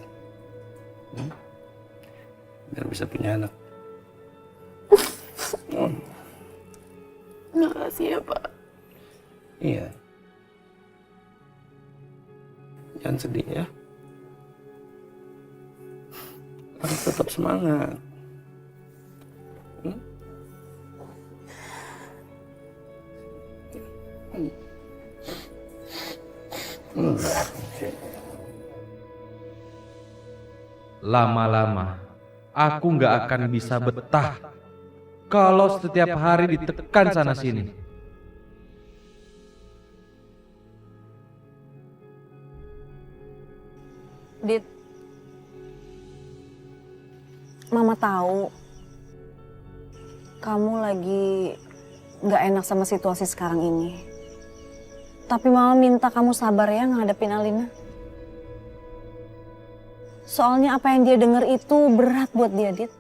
Speaker 13: Biar bisa punya anak.
Speaker 2: Makasih ya, Pak.
Speaker 13: Iya. Jangan sedih ya. Harus tetap semangat.
Speaker 3: Lama-lama, aku nggak akan bisa betah kalau setiap hari ditekan sana-sini.
Speaker 5: Dit, Mama tahu kamu lagi nggak enak sama situasi sekarang ini. Tapi Mama minta kamu sabar ya ngadepin Alina. Soalnya apa yang dia dengar itu berat buat dia, Dit.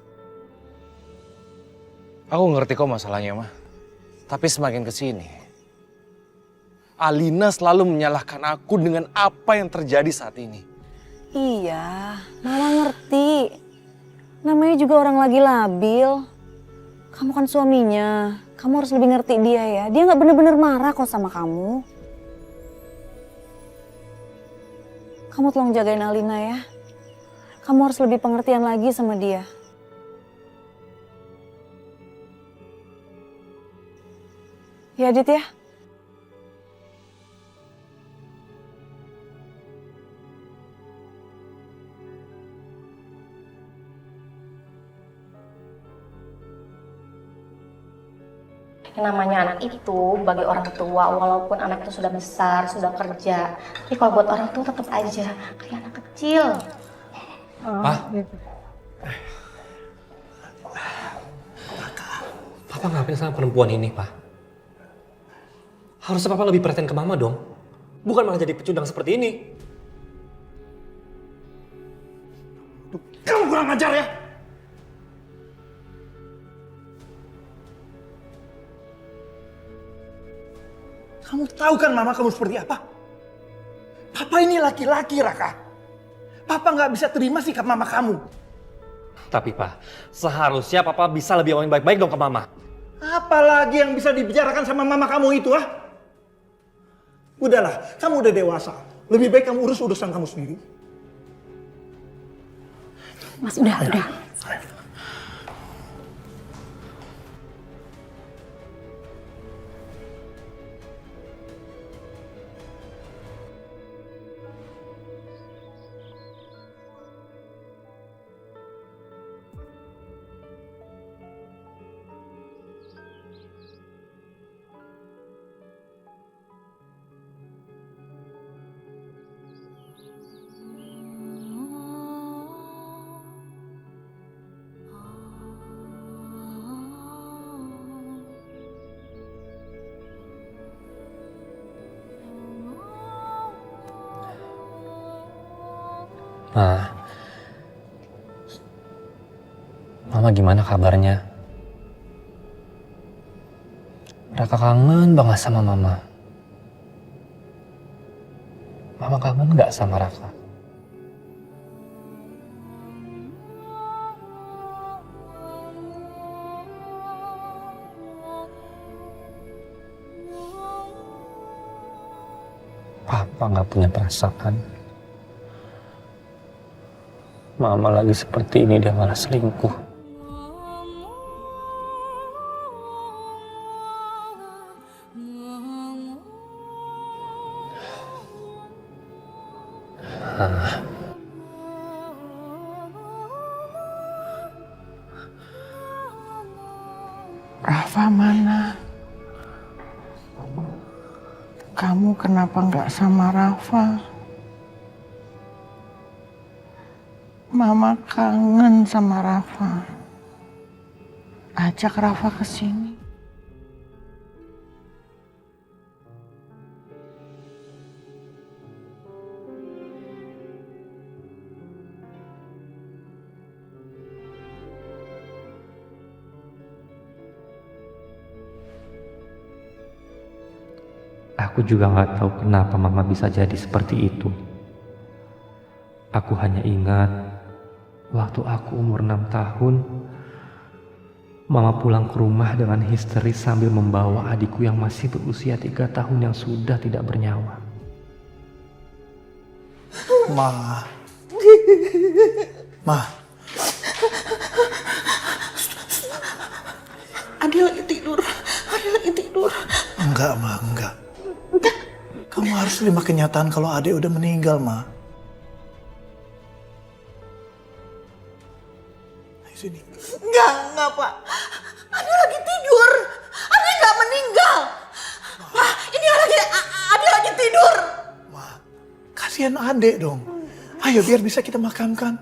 Speaker 10: Aku ngerti kok masalahnya, Ma. Tapi semakin kesini, Alina selalu menyalahkan aku dengan apa yang terjadi saat ini.
Speaker 5: Iya, Mama ngerti. Namanya juga orang lagi labil. Kamu kan suaminya, kamu harus lebih ngerti dia ya. Dia nggak bener-bener marah kok sama kamu. Kamu tolong jagain Alina ya. Kamu harus lebih pengertian lagi sama dia. Ya, Dit ya.
Speaker 6: Yang namanya anak itu bagi orang tua, walaupun anak itu sudah besar, sudah kerja, tapi kalau buat orang tua tetap aja kayak anak kecil.
Speaker 4: Papa ngapain sama perempuan ini, Pak? Harusnya Papa lebih perhatian ke Mama dong. Bukan malah jadi pecundang seperti ini.
Speaker 10: Kamu kurang ajar ya! Kamu tahu kan Mama kamu seperti apa? Papa ini laki-laki, Raka. Papa nggak bisa terima sikap Mama kamu.
Speaker 4: Tapi Pak, seharusnya Papa bisa lebih ngomong baik-baik dong ke Mama.
Speaker 10: Apalagi yang bisa dibicarakan sama Mama kamu itu, ah? Udahlah, kamu udah dewasa. Lebih baik kamu urus urusan kamu sendiri.
Speaker 6: Mas, udah.
Speaker 4: Ma, Mama gimana kabarnya? Raka kangen banget sama Mama. Mama kangen gak sama Raka? Papa gak punya perasaan. Mama lagi seperti ini dia malah selingkuh.
Speaker 11: Rafa mana? Kamu kenapa nggak sama Rafa? Mama kangen sama Rafa. Ajak Rafa ke sini.
Speaker 4: Aku juga gak tahu kenapa Mama bisa jadi seperti itu. Aku hanya ingat waktu aku umur 6 tahun, Mama pulang ke rumah dengan histeris sambil membawa adikku yang masih berusia 3 tahun yang sudah tidak bernyawa.
Speaker 10: Ma.
Speaker 11: Ade lagi tidur.
Speaker 10: Enggak, Ma, enggak. Kamu harus terima kenyataan kalau Ade udah meninggal, Ma. Ayo sini.
Speaker 11: Enggak, Pak. Ade lagi tidur. Ade nggak meninggal. Pak, ini Ade lagi tidur.
Speaker 10: Kasihan Ade dong. Ayo biar bisa kita makamkan.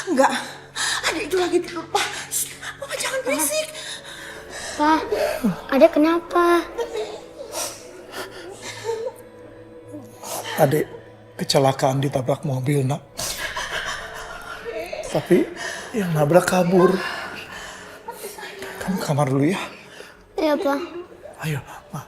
Speaker 11: Enggak. Ade itu lagi tidur, Pak. Mama jangan berisik.
Speaker 15: Pa, Adek kenapa?
Speaker 10: Adik kecelakaan ditabrak mobil, nak. Tapi yang nabrak kabur. Kamu ke kamar dulu ya.
Speaker 15: Iya, Pa.
Speaker 10: Ayo, Ma.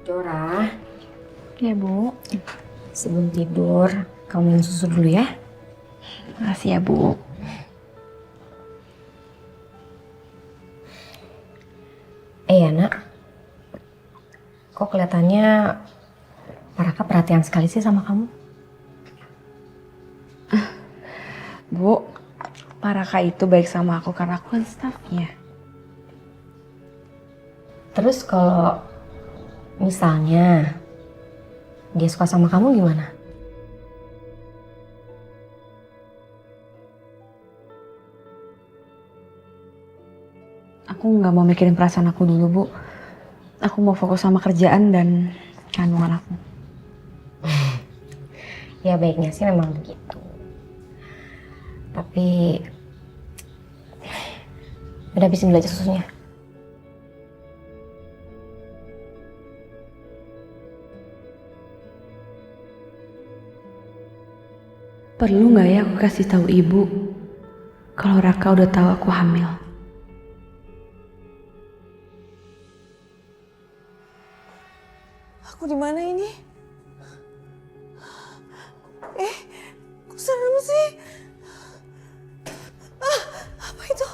Speaker 12: Dora. Ya, Bu. Sebelum tidur, kamu minum susu dulu ya. Makasih ya, Bu. Ya, Nak. Kok kelihatannya Pak Raka perhatian sekali sih sama kamu?
Speaker 21: Bu, Pak Raka itu baik sama aku karena aku kan staffnya.
Speaker 12: Terus kalau misalnya dia suka sama kamu gimana?
Speaker 21: Aku nggak mau mikirin perasaan aku dulu, Bu. Aku mau fokus sama kerjaan dan kandungan aku.
Speaker 12: Ya baiknya sih memang begitu. Tapi udah habisin dulu aja susunya.
Speaker 21: Perlu nggak ya aku kasih tahu ibu kalau Raka udah tahu aku hamil?
Speaker 11: Aku di mana ini? Kok serem sih? Apa itu?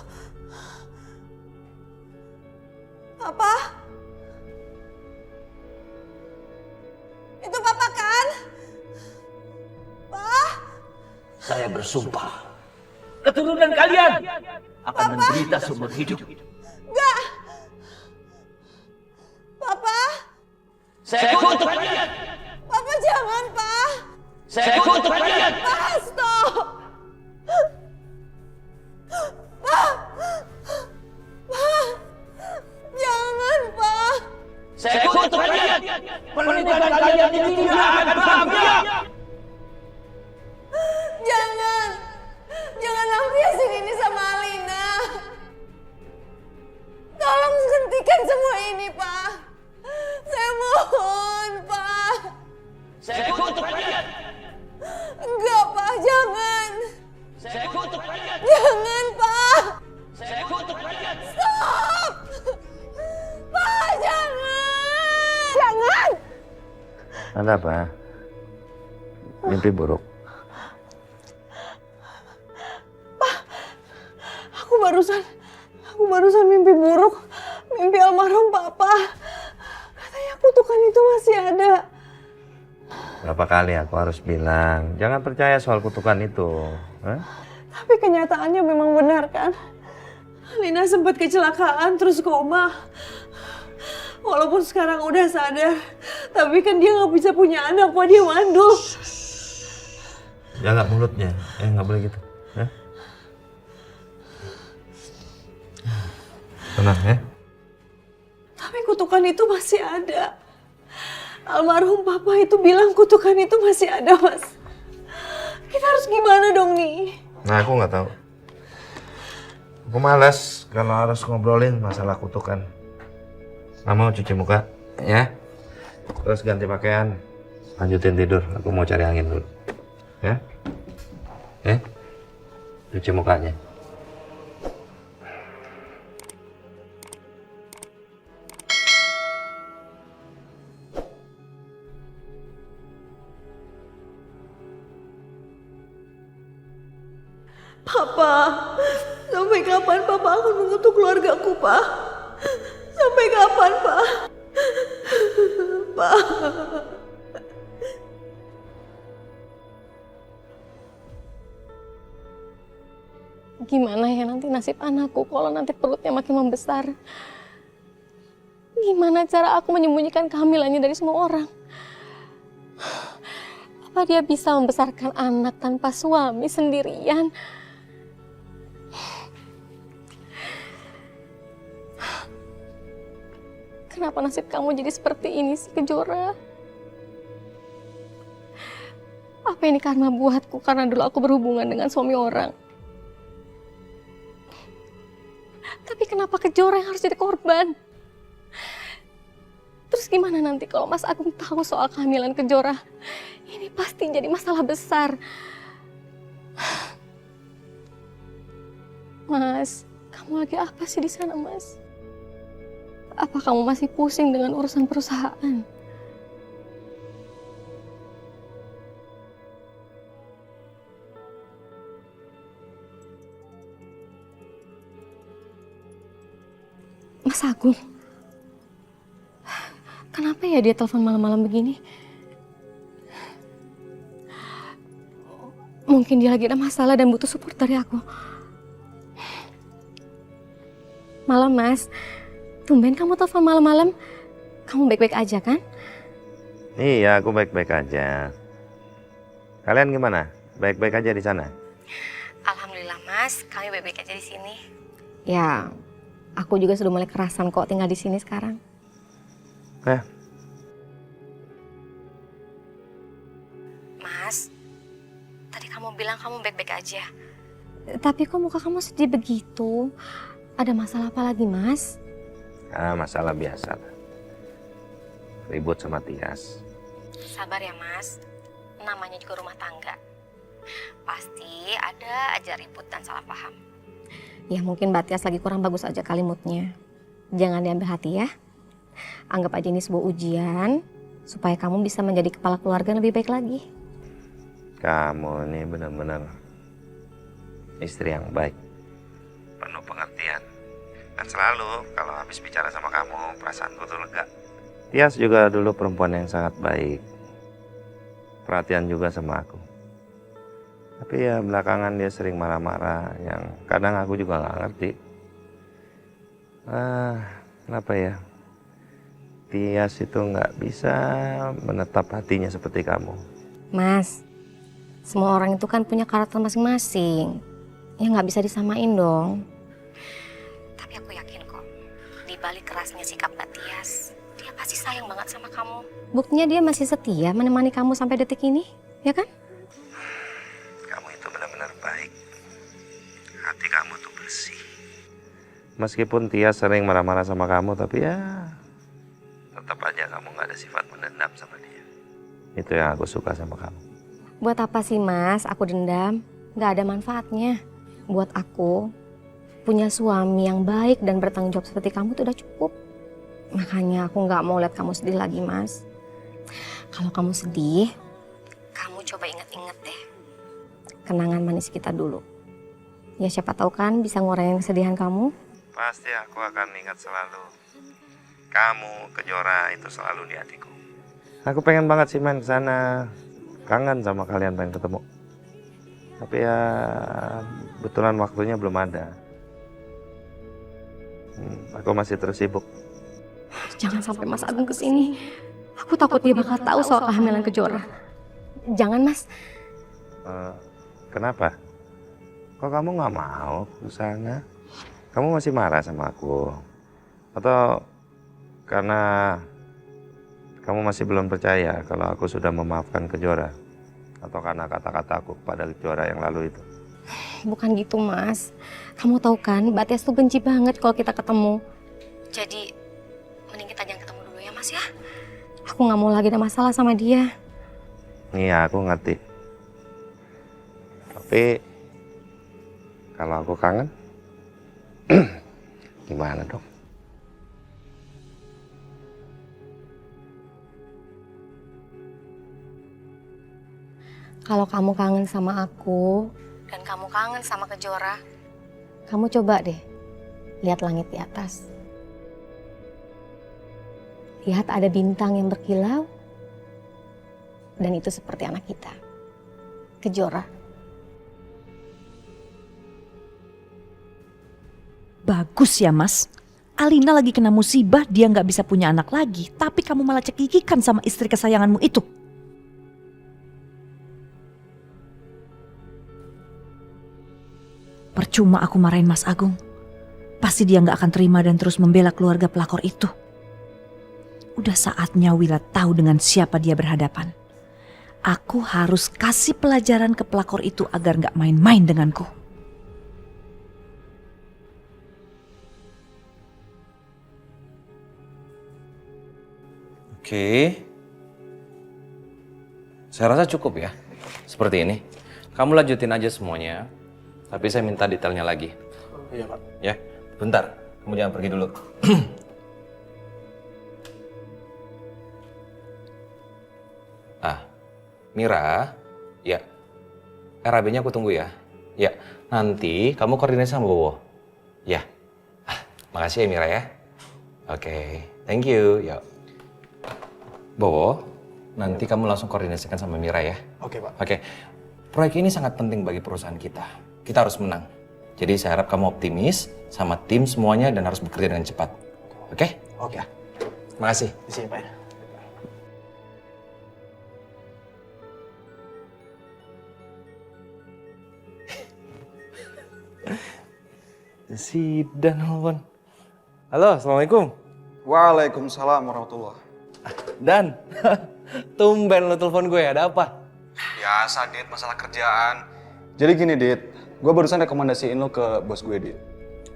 Speaker 11: Apa? Itu Papa kan?
Speaker 22: Saya bersumpah, keturunan kalian akan menderita seumur hidup.
Speaker 11: Enggak! Papa!
Speaker 22: Saya kutuk kalian!
Speaker 11: Papa jangan, Pak!
Speaker 22: Saya kutuk kalian!
Speaker 11: Pak, stop! Pak! Pak! Jangan, Pak!
Speaker 22: Saya kutuk kalian! Pernikahan kalian ini tidak akan bahagia!
Speaker 11: Jangan! Jangan lampiasin ini sama Alina! Tolong hentikan semua ini, Pak! Saya mohon, Pak!
Speaker 22: Saya kutuk kalian!
Speaker 11: Enggak, Pak, jangan!
Speaker 22: Saya kutuk kalian!
Speaker 11: Jangan, Pak!
Speaker 22: Saya kutuk kalian!
Speaker 11: Stop! Pak, jangan! Jangan!
Speaker 9: Ada apa? Mimpi buruk?
Speaker 11: Aku barusan mimpi buruk. Mimpi almarhum Papa. Katanya kutukan itu masih ada.
Speaker 9: Berapa kali aku harus bilang, jangan percaya soal kutukan itu. Hah?
Speaker 11: Tapi kenyataannya memang benar kan? Lina sempat kecelakaan terus koma. Walaupun sekarang udah sadar, tapi kan dia nggak bisa punya anak, Pak. Dia mandul.
Speaker 9: Jaga mulutnya, nggak boleh gitu. Hah? Tenang ya.
Speaker 11: Tapi kutukan itu masih ada. Almarhum Papa itu bilang kutukan itu masih ada, Mas. Kita harus gimana dong nih?
Speaker 9: Nah, aku nggak tahu. Aku malas kalau harus ngobrolin masalah kutukan. Mama mau cuci muka, ya? Terus ganti pakaian, lanjutin tidur. Aku mau cari angin dulu, ya? Cuci mukanya.
Speaker 11: Papa, sampai kapan Papa akan mengutuk keluargaku, Pak? Sampai kapan, Pak? Pak.
Speaker 6: Gimana ya nanti nasib anakku kalau nanti perutnya makin membesar? Gimana cara aku menyembunyikan kehamilannya dari semua orang? Apa dia bisa membesarkan anak tanpa suami sendirian? Kenapa nasib kamu jadi seperti ini sih, Kejora? Apa ini karma buatku karena dulu aku berhubungan dengan suami orang? Tapi kenapa Kejora yang harus jadi korban? Terus gimana nanti kalau Mas Agung tahu soal kehamilan Kejora? Ini pasti jadi masalah besar. Mas, kamu lagi apa sih di sana, Mas? Apa kamu masih pusing dengan urusan perusahaan? Mas Agung, kenapa ya dia telepon malam-malam begini? Mungkin dia lagi ada masalah dan butuh support dari aku. Malam, Mas. Tumben kamu telepon malam-malam. Kamu baik-baik aja kan?
Speaker 8: Iya, aku baik-baik aja. Kalian gimana? Baik-baik aja di sana?
Speaker 12: Alhamdulillah, Mas. Kami baik-baik aja di sini. Ya, aku juga sudah mulai kerasan kok tinggal di sini sekarang. Mas, tadi kamu bilang kamu baik-baik aja. Tapi kok muka kamu sedih begitu? Ada masalah apa lagi, Mas?
Speaker 8: Masalah biasa. Ribut sama Tias.
Speaker 12: Sabar ya, Mas. Namanya juga rumah tangga. Pasti ada aja ribut dan salah paham. Ya mungkin Mbak Tias lagi kurang bagus aja kali moodnya. Jangan diambil hati ya. Anggap aja ini sebuah ujian supaya kamu bisa menjadi kepala keluarga yang lebih baik lagi.
Speaker 8: Kamu ini benar-benar istri yang baik. Penuh pengertian. Dan selalu kalau habis bicara sama kamu, perasaanku tuh lega. Tias juga dulu perempuan yang sangat baik. Perhatian juga sama aku. Tapi ya belakangan dia sering marah-marah yang kadang aku juga nggak ngerti. Kenapa ya? Tias itu nggak bisa menetap hatinya seperti kamu.
Speaker 12: Mas, semua orang itu kan punya karakter masing-masing. Ya nggak bisa disamain dong. Tapi aku yakin kok, di balik kerasnya sikap Mbak Tias, dia pasti sayang banget sama kamu. Buktinya dia masih setia menemani kamu sampai detik ini, ya kan?
Speaker 8: Kamu itu benar-benar baik. Hati kamu tuh bersih. Meskipun Tias sering marah-marah sama kamu, tapi ya tetap aja kamu nggak ada sifat mendendam sama dia. Itu yang aku suka sama kamu.
Speaker 12: Buat apa sih, Mas, aku dendam? Nggak ada manfaatnya. Buat aku, punya suami yang baik dan bertanggung jawab seperti kamu itu udah cukup. Makanya aku nggak mau lihat kamu sedih lagi, Mas. Kalau kamu sedih, kamu coba inget-inget deh kenangan manis kita dulu. Ya siapa tahu kan bisa ngurangin kesedihan kamu.
Speaker 8: Pasti aku akan ingat selalu. Kamu, Kejora itu selalu di hatiku. Aku pengen banget sih main ke sana. Kangen sama kalian, pengen ketemu. Tapi ya kebetulan waktunya belum ada. Aku masih terus sibuk.
Speaker 6: Jangan sampai Mas Agung kesini. Aku takut dia bakal tahu soal kehamilan Kejora.
Speaker 12: Jangan, Mas.
Speaker 8: Kenapa? Kok kamu nggak mau ke sana? Kamu masih marah sama aku? Atau karena kamu masih belum percaya kalau aku sudah memaafkan Kejora? Atau karena kata-kata aku kepada Kejora yang lalu itu?
Speaker 12: Bukan gitu, Mas. Kamu tahu kan, Mbak Tias tuh benci banget kalau kita ketemu. Jadi, mending kita jangan ketemu dulu ya, Mas ya. Aku nggak mau lagi ada masalah sama dia.
Speaker 8: Iya, aku ngerti. Tapi kalau aku kangen, gimana dong?
Speaker 12: Kalau kamu kangen sama aku dan kamu kangen sama Kejora, kamu coba deh lihat langit di atas. Lihat ada bintang yang berkilau dan itu seperti anak kita, Kejora.
Speaker 14: Bagus ya, Mas. Alina lagi kena musibah, dia nggak bisa punya anak lagi. Tapi kamu malah cekikikan sama istri kesayanganmu itu. Percuma aku marahin Mas Agung. Pasti dia nggak akan terima dan terus membela keluarga pelakor itu. Udah saatnya Wila tahu dengan siapa dia berhadapan. Aku harus kasih pelajaran ke pelakor itu agar gak main-main denganku.
Speaker 8: Oke. Saya rasa cukup ya. Seperti ini. Kamu lanjutin aja semuanya. Tapi saya minta detailnya lagi.
Speaker 10: Iya, Pak.
Speaker 8: Ya, bentar. Kamu jangan pergi dulu. Mira, ya. RAB-nya aku tunggu ya. Ya, nanti kamu koordinasi sama Bowo. Ya. Makasih ya Mira ya. Oke, thank you. Ya. Bowo, nanti kamu langsung koordinasikan sama Mira ya.
Speaker 10: Oke, Pak.
Speaker 8: Oke. Proyek ini sangat penting bagi perusahaan kita. Kita harus menang. Jadi saya harap kamu optimis sama tim semuanya dan harus bekerja dengan cepat. Oke?
Speaker 10: Oke.
Speaker 8: Makasih.
Speaker 10: Di sini, Pak ya.
Speaker 8: Si Dan nelfon. Halo, assalamualaikum.
Speaker 1: Waalaikumsalam warahmatullahi.
Speaker 8: Dan, tumben lo telepon gue, ada apa?
Speaker 1: Biasa, Dit, masalah kerjaan. Jadi gini, Dit, gue barusan rekomendasiin lo ke bos gue, Dit.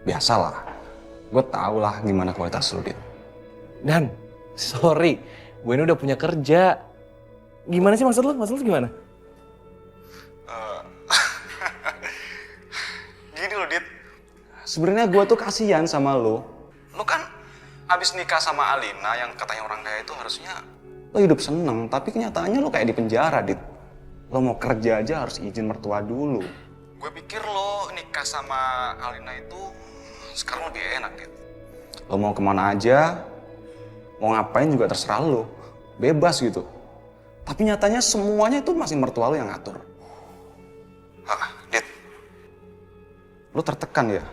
Speaker 1: Biasalah, gue tau lah gimana kualitas lo, Dit.
Speaker 8: Dan, sorry, gue ini udah punya kerja. Gimana sih maksud lo? Maksud lo gimana?
Speaker 1: Gini loh, Dit. Sebenarnya gue tuh kasihan sama lo. Lo kan abis nikah sama Alina yang katanya orang kaya itu harusnya lo hidup seneng. Tapi kenyataannya lo kayak di penjara, Dit. Lo mau kerja aja harus izin mertua dulu. Gue pikir lo nikah sama Alina itu sekarang lebih enak, Dit. Lo mau kemana aja, mau ngapain juga terserah lo. Bebas gitu. Tapi nyatanya semuanya itu masih mertua lo yang ngatur. Dit. Lo tertekan ya?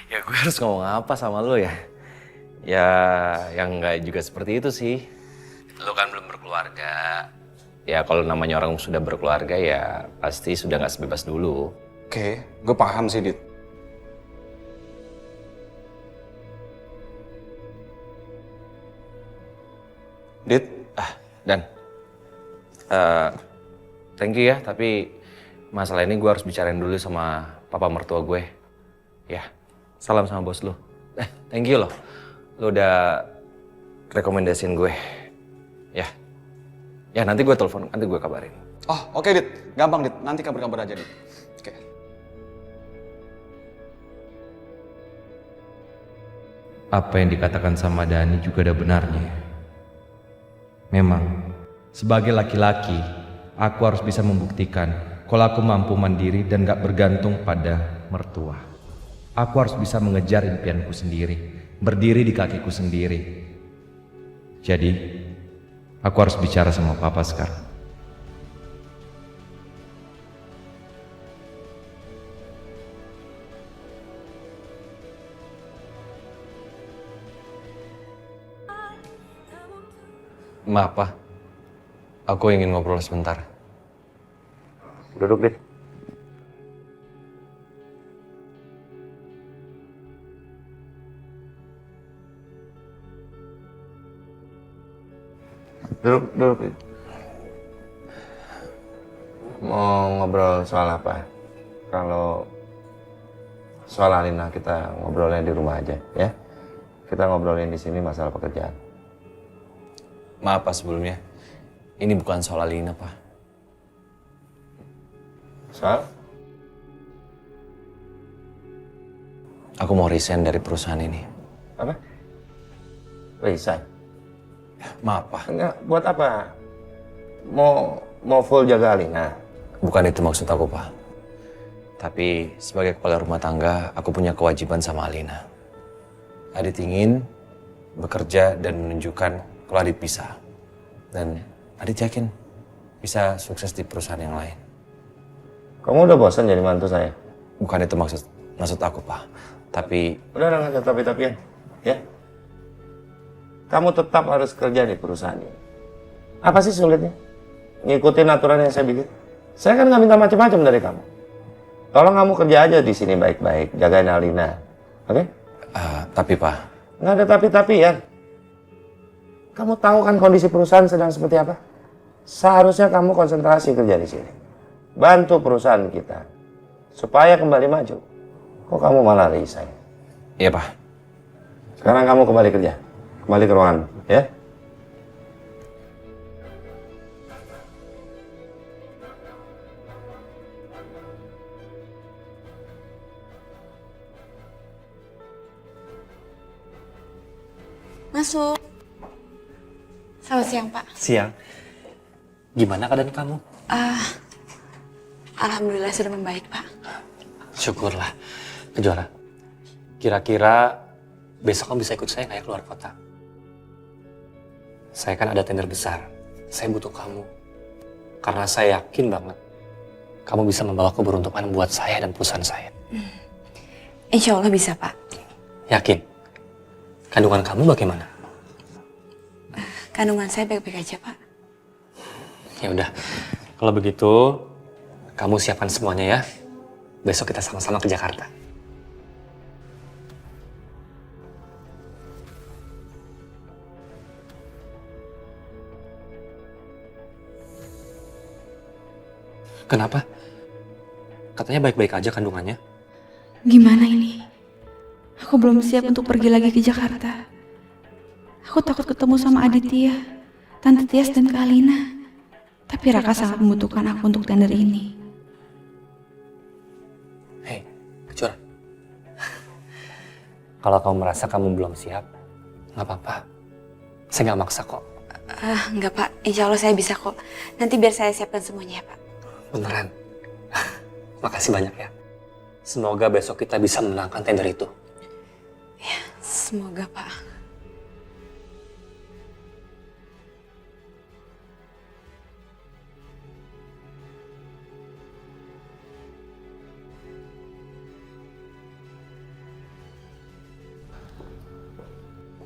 Speaker 8: Ya gue harus ngomong apa sama lo ya? Ya, yang nggak juga seperti itu sih. Lo kan belum berkeluarga. Ya kalau namanya orang sudah berkeluarga ya pasti sudah nggak sebebas dulu.
Speaker 1: Oke, gue paham sih, Dit. Dit?
Speaker 8: Dan, thank you ya, tapi masalah ini gue harus bicarain dulu sama papa mertua gue. Ya, salam sama bos lo. Thank you loh. Lo udah rekomendasiin gue. Ya. Ya nanti gue telepon, nanti gue kabarin.
Speaker 1: Oh, oke, Dit. Gampang, Dit. Nanti kabar-kabar aja, Dit. Oke.
Speaker 3: Apa yang dikatakan sama Dani juga ada benarnya. Memang, sebagai laki-laki, aku harus bisa membuktikan kalau aku mampu mandiri dan gak bergantung pada mertua. Aku harus bisa mengejar impianku sendiri, berdiri di kakiku sendiri. Jadi, aku harus bicara sama papa sekarang.
Speaker 8: Maaf, Pak. Aku ingin ngobrol sebentar.
Speaker 4: Duduk, Dit.
Speaker 9: Duduk. Mau ngobrol soal apa? Kalau soal Alina kita ngobrolnya di rumah aja, ya. Kita ngobrolin di sini masalah pekerjaan.
Speaker 8: Maaf Pak sebelumnya. Ini bukan soal Alina, Pak.
Speaker 9: Soal?
Speaker 8: Aku mau resign dari perusahaan ini.
Speaker 9: Apa? Resign?
Speaker 8: Maaf, Pak.
Speaker 9: Enggak, buat apa? Mau full jaga Alina?
Speaker 8: Bukan itu maksud aku, Pak. Tapi sebagai kepala rumah tangga, aku punya kewajiban sama Alina. Adit ingin bekerja dan menunjukkan kalau Adit bisa. Dan Adit yakin bisa sukses di perusahaan yang lain.
Speaker 9: Kamu udah bosan jadi mantu saya?
Speaker 8: Bukan itu maksud aku, Pak. Tapi...
Speaker 9: Udah nggak ada tapi-tapian, ya? Kamu tetap harus kerja di perusahaan ini. Apa sih sulitnya? Ngikutin aturan yang saya bikin. Saya kan nggak minta macam-macam dari kamu. Tolong kamu kerja aja di sini baik-baik, jagain Alina, oke?
Speaker 8: Tapi Pak.
Speaker 9: Nggak ada tapi-tapian. Kamu tahu kan kondisi perusahaan sedang seperti apa? Seharusnya kamu konsentrasi kerja di sini. Bantu perusahaan kita supaya kembali maju. Kok kamu malah resign?
Speaker 8: Iya, Pak.
Speaker 9: Sekarang kamu kembali kerja. Kembali ke ruangan, ya?
Speaker 18: Masuk. Selamat siang, Pak.
Speaker 4: Siang. Gimana keadaan kamu?
Speaker 18: Alhamdulillah sudah membaik, Pak.
Speaker 4: Syukurlah. Kejora, kira-kira besok kamu bisa ikut saya nggak ya keluar kota? Saya kan ada tender besar. Saya butuh kamu. Karena saya yakin banget kamu bisa membawa keberuntungan buat saya dan perusahaan saya.
Speaker 18: Insya Allah bisa, Pak.
Speaker 4: Yakin? Kandungan kamu bagaimana?
Speaker 18: Kandungan saya baik-baik aja, Pak.
Speaker 4: Ya udah, kalau begitu kamu siapkan semuanya ya. Besok kita sama-sama ke Jakarta. Kenapa? Katanya baik-baik aja kandungannya.
Speaker 21: Gimana ini? Aku belum siap untuk pergi lagi ke Jakarta. Aku takut ketemu sama Aditya, Tante Tias dan Kak Alina. Tapi Raka sangat membutuhkan aku untuk tender ini.
Speaker 4: Hei, Kejora. Kalau kamu merasa kamu belum siap, nggak apa-apa. Saya nggak maksa kok.
Speaker 18: Enggak, Pak. Insya Allah saya bisa kok. Nanti biar saya siapkan semuanya ya, Pak.
Speaker 4: Beneran. Makasih banyak ya. Semoga besok kita bisa menangkan tender itu.
Speaker 18: Ya, semoga, Pak.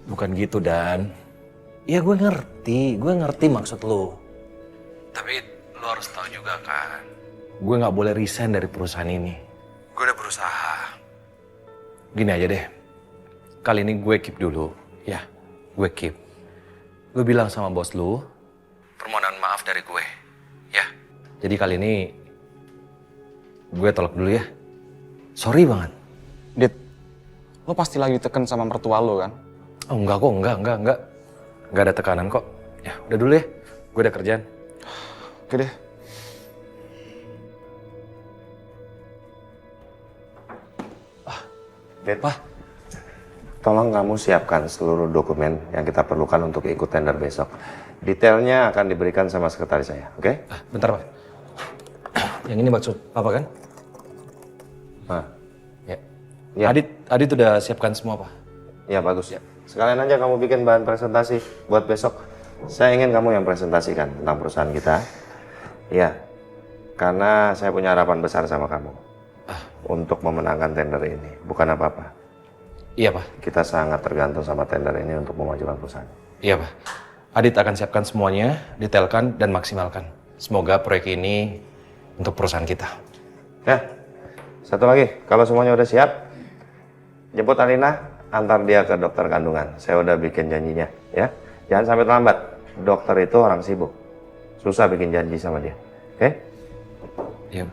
Speaker 8: Bukan gitu, Dan. Ya gue ngerti maksud lo. Tapi lo harus tahu juga kan, gue nggak boleh resign dari perusahaan ini. Gue udah berusaha. Gini aja deh, kali ini gue keep dulu, ya. Gue keep. Lo bilang sama bos lo, permohonan maaf dari gue, ya. Jadi kali ini gue tolak dulu ya. Sorry banget.
Speaker 1: Dit, lo pasti lagi ditekan sama mertua lo kan?
Speaker 8: Oh enggak kok, enggak. Enggak ada tekanan kok. Ya udah dulu ya, gue ada kerjaan.
Speaker 1: Oke deh.
Speaker 9: Bet, tolong kamu siapkan seluruh dokumen yang kita perlukan untuk ikut tender besok. Detailnya akan diberikan sama sekretaris saya, oke?
Speaker 8: Bentar, Pak. Yang ini maksud Papa kan?
Speaker 9: Ya.
Speaker 8: Adit udah siapkan semua, Pak.
Speaker 9: Ya, bagus. Ya. Sekalian aja kamu bikin bahan presentasi buat besok. Saya ingin kamu yang presentasikan tentang perusahaan kita. Ya, karena saya punya harapan besar sama kamu. Untuk memenangkan tender ini, bukan apa-apa.
Speaker 8: Iya, Pak.
Speaker 9: Kita sangat tergantung sama tender ini untuk memajukan perusahaan.
Speaker 8: Iya, Pak. Adit akan siapkan semuanya, detailkan dan maksimalkan. Semoga proyek ini untuk perusahaan kita.
Speaker 9: Ya, satu lagi, kalau semuanya udah siap, jemput Alina, antar dia ke dokter kandungan. Saya udah bikin janjinya, ya. Jangan sampai terlambat. Dokter itu orang sibuk. Susah bikin janji sama dia. Oke?
Speaker 8: Iya.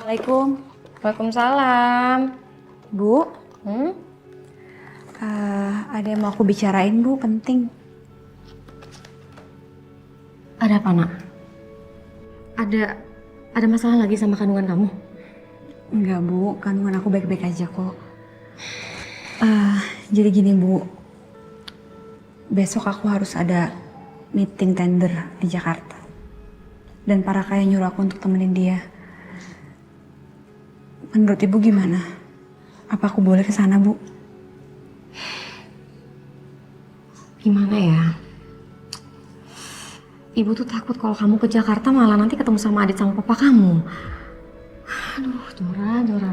Speaker 21: Assalamualaikum.
Speaker 12: Waalaikumsalam.
Speaker 21: Bu? Ada yang mau aku bicarain, Bu, penting.
Speaker 12: Ada apa, Nak? Ada masalah lagi sama kandungan kamu?
Speaker 21: Enggak, Bu. Kandungan aku baik-baik aja kok. Jadi gini, Bu. Besok aku harus ada meeting tender di Jakarta. Dan para kaya nyuruh aku untuk temenin dia. Menurut Ibu gimana? Apa aku boleh ke sana, Bu?
Speaker 12: Gimana ya? Ibu tuh takut kalau kamu ke Jakarta malah nanti ketemu sama Adit sama papa kamu. Aduh, Jora.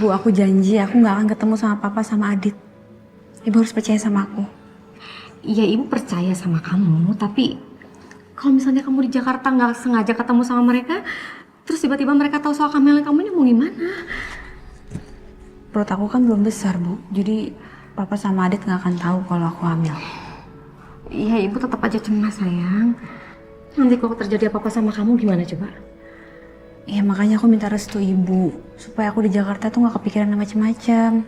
Speaker 21: Bu, aku janji aku nggak akan ketemu sama papa sama Adit. Ibu harus percaya sama aku.
Speaker 12: Iya, Ibu percaya sama kamu, tapi Kalau misalnya kamu di Jakarta nggak sengaja ketemu sama mereka, terus tiba-tiba mereka tahu soal kehamilan kamu ini mau gimana?
Speaker 19: Perut aku kan belum besar, Bu. Jadi papa sama Adit nggak akan tahu kalau aku hamil.
Speaker 12: Iya, ibu tetap aja cemas sayang. Nanti kalau terjadi apa-apa sama kamu gimana coba?
Speaker 19: Iya, makanya aku minta restu ibu supaya aku di Jakarta tuh nggak kepikiran macem-macem.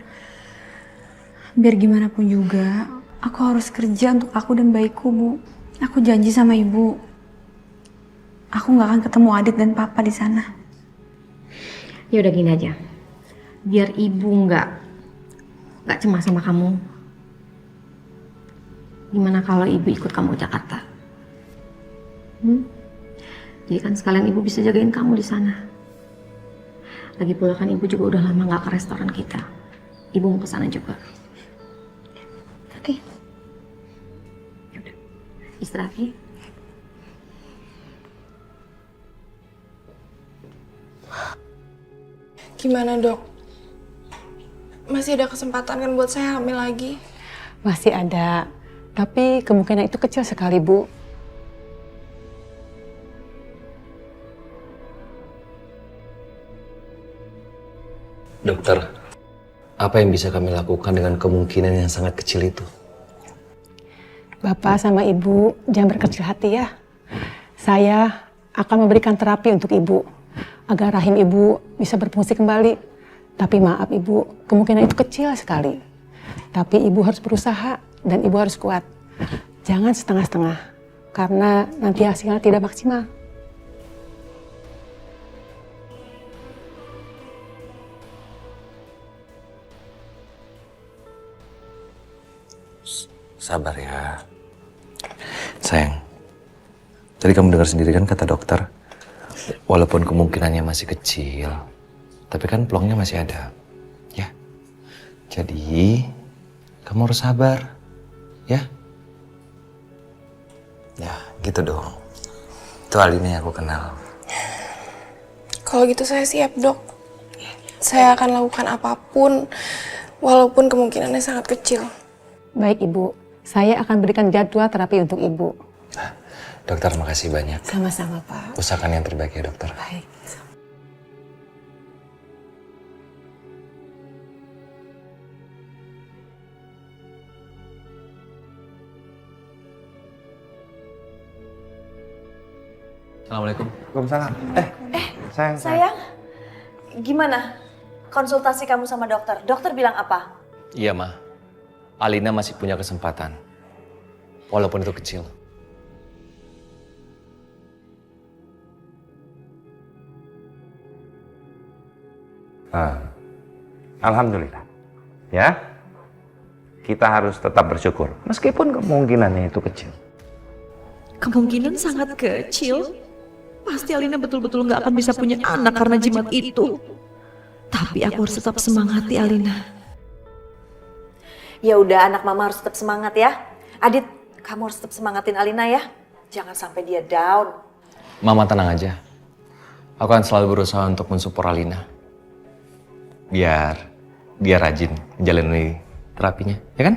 Speaker 19: Biar gimana pun juga, aku harus kerja untuk aku dan bayiku, Bu. Aku janji sama ibu, aku nggak akan ketemu Adit dan papa di sana.
Speaker 12: Ya udah gini aja, biar ibu nggak cemas sama kamu. Gimana kalau ibu ikut kamu ke Jakarta? Jadi kan sekalian ibu bisa jagain kamu di sana. Lagi pula kan ibu juga udah lama nggak ke restoran kita. Ibu mau ke sana juga. Oke. Yaudah, istirahat ya.
Speaker 2: Gimana dok? Masih ada kesempatan kan buat saya hamil lagi?
Speaker 16: Masih ada, tapi kemungkinan itu kecil sekali, Bu.
Speaker 8: Dokter, apa yang bisa kami lakukan dengan kemungkinan yang sangat kecil itu?
Speaker 16: Bapak sama Ibu jangan berkecil hati ya. Saya akan memberikan terapi untuk Ibu agar rahim Ibu bisa berfungsi kembali. Tapi maaf Ibu, kemungkinan itu kecil sekali. Tapi Ibu harus berusaha dan Ibu harus kuat. Jangan setengah-setengah karena nanti hasilnya tidak maksimal.
Speaker 8: Sabar ya. Sayang, tadi kamu dengar sendiri kan kata dokter, walaupun kemungkinannya masih kecil, tapi kan peluangnya masih ada. Ya. Jadi, kamu harus sabar. Ya. Ya, gitu dong. Itu Alina yang aku kenal.
Speaker 2: Kalau gitu saya siap dok. Saya akan lakukan apapun, walaupun kemungkinannya sangat kecil.
Speaker 16: Baik Ibu, saya akan berikan jadwal terapi untuk Ibu.
Speaker 8: Dokter, makasih banyak.
Speaker 16: Sama-sama Pak.
Speaker 8: Usahakan yang terbaik ya dokter.
Speaker 16: Baik.
Speaker 8: Assalamualaikum.
Speaker 13: Waalaikumsalam. Sayang.
Speaker 5: Sayang, gimana konsultasi kamu sama dokter? Dokter bilang apa?
Speaker 8: Iya, Ma. Alina masih punya kesempatan. Walaupun itu kecil.
Speaker 9: Alhamdulillah. Ya. Kita harus tetap bersyukur. Meskipun kemungkinannya itu kecil.
Speaker 14: Kemungkinan sangat kecil. Pasti Alina betul-betul nggak akan bisa punya anak karena jimat itu. Tapi aku harus tetap semangati Alina.
Speaker 5: Ya udah, anak mama harus tetap semangat ya. Adit, kamu harus tetap semangatin Alina ya. Jangan sampai dia down.
Speaker 8: Mama tenang aja. Aku akan selalu berusaha untuk mensupport Alina. Biar dia rajin menjalani terapinya, ya kan?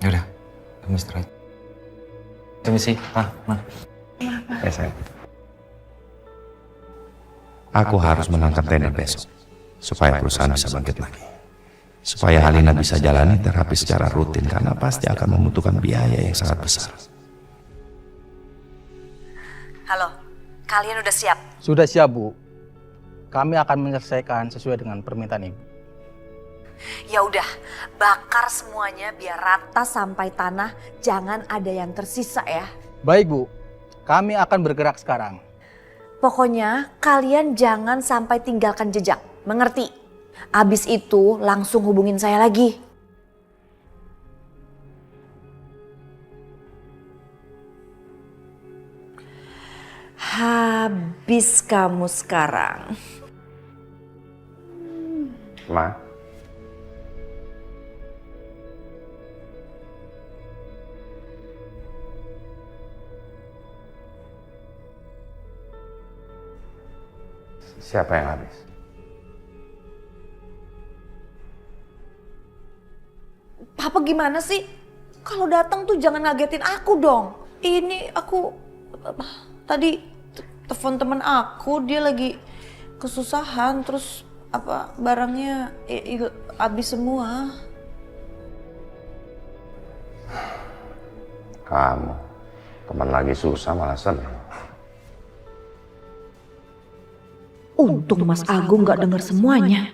Speaker 8: Yaudah, kamu istirahat. Permisi, Ma.
Speaker 9: Ya, sayang. Aku harus menangkap Teddy besok, supaya perusahaan bisa bangkit lagi. Supaya Alina bisa jalani terapi secara rutin, karena pasti akan membutuhkan biaya yang sangat besar.
Speaker 5: Halo, kalian udah siap?
Speaker 17: Sudah siap, Bu. Kami akan menyelesaikan sesuai dengan permintaan Ibu.
Speaker 5: Ya udah, bakar semuanya biar rata sampai tanah. Jangan ada yang tersisa ya.
Speaker 17: Baik, Bu. Kami akan bergerak sekarang.
Speaker 5: Pokoknya kalian jangan sampai tinggalkan jejak. Mengerti? Abis itu langsung hubungin saya lagi. Habis kamu sekarang.
Speaker 9: Ma. Siapa yang habis?
Speaker 5: gimana sih? Kalau datang tuh jangan ngagetin aku dong. Ini aku tadi telepon temen aku, dia lagi kesusahan, terus barangnya habis semua.
Speaker 9: Kamu, teman lagi susah malah senang.
Speaker 14: Untung Mas Agung nggak dengar semuanya.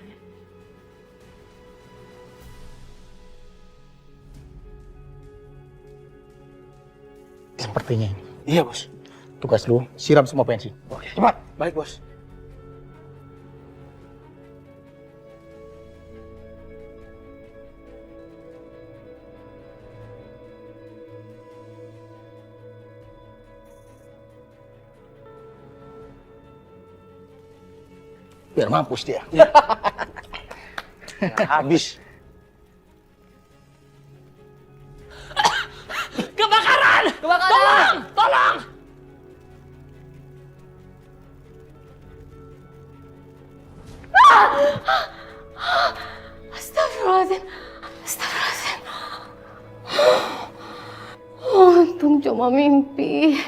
Speaker 17: Sepertinya ini. Iya, Bos. Tugas lu, siram semua bensin. Oke, cepat. Baik, Bos. Biar mampus dia. Habis.
Speaker 22: Kebakaran! Tolong! Tolong!
Speaker 6: Astagfirullahaladzim. Astagfirullahaladzim. Untung cuma mimpi.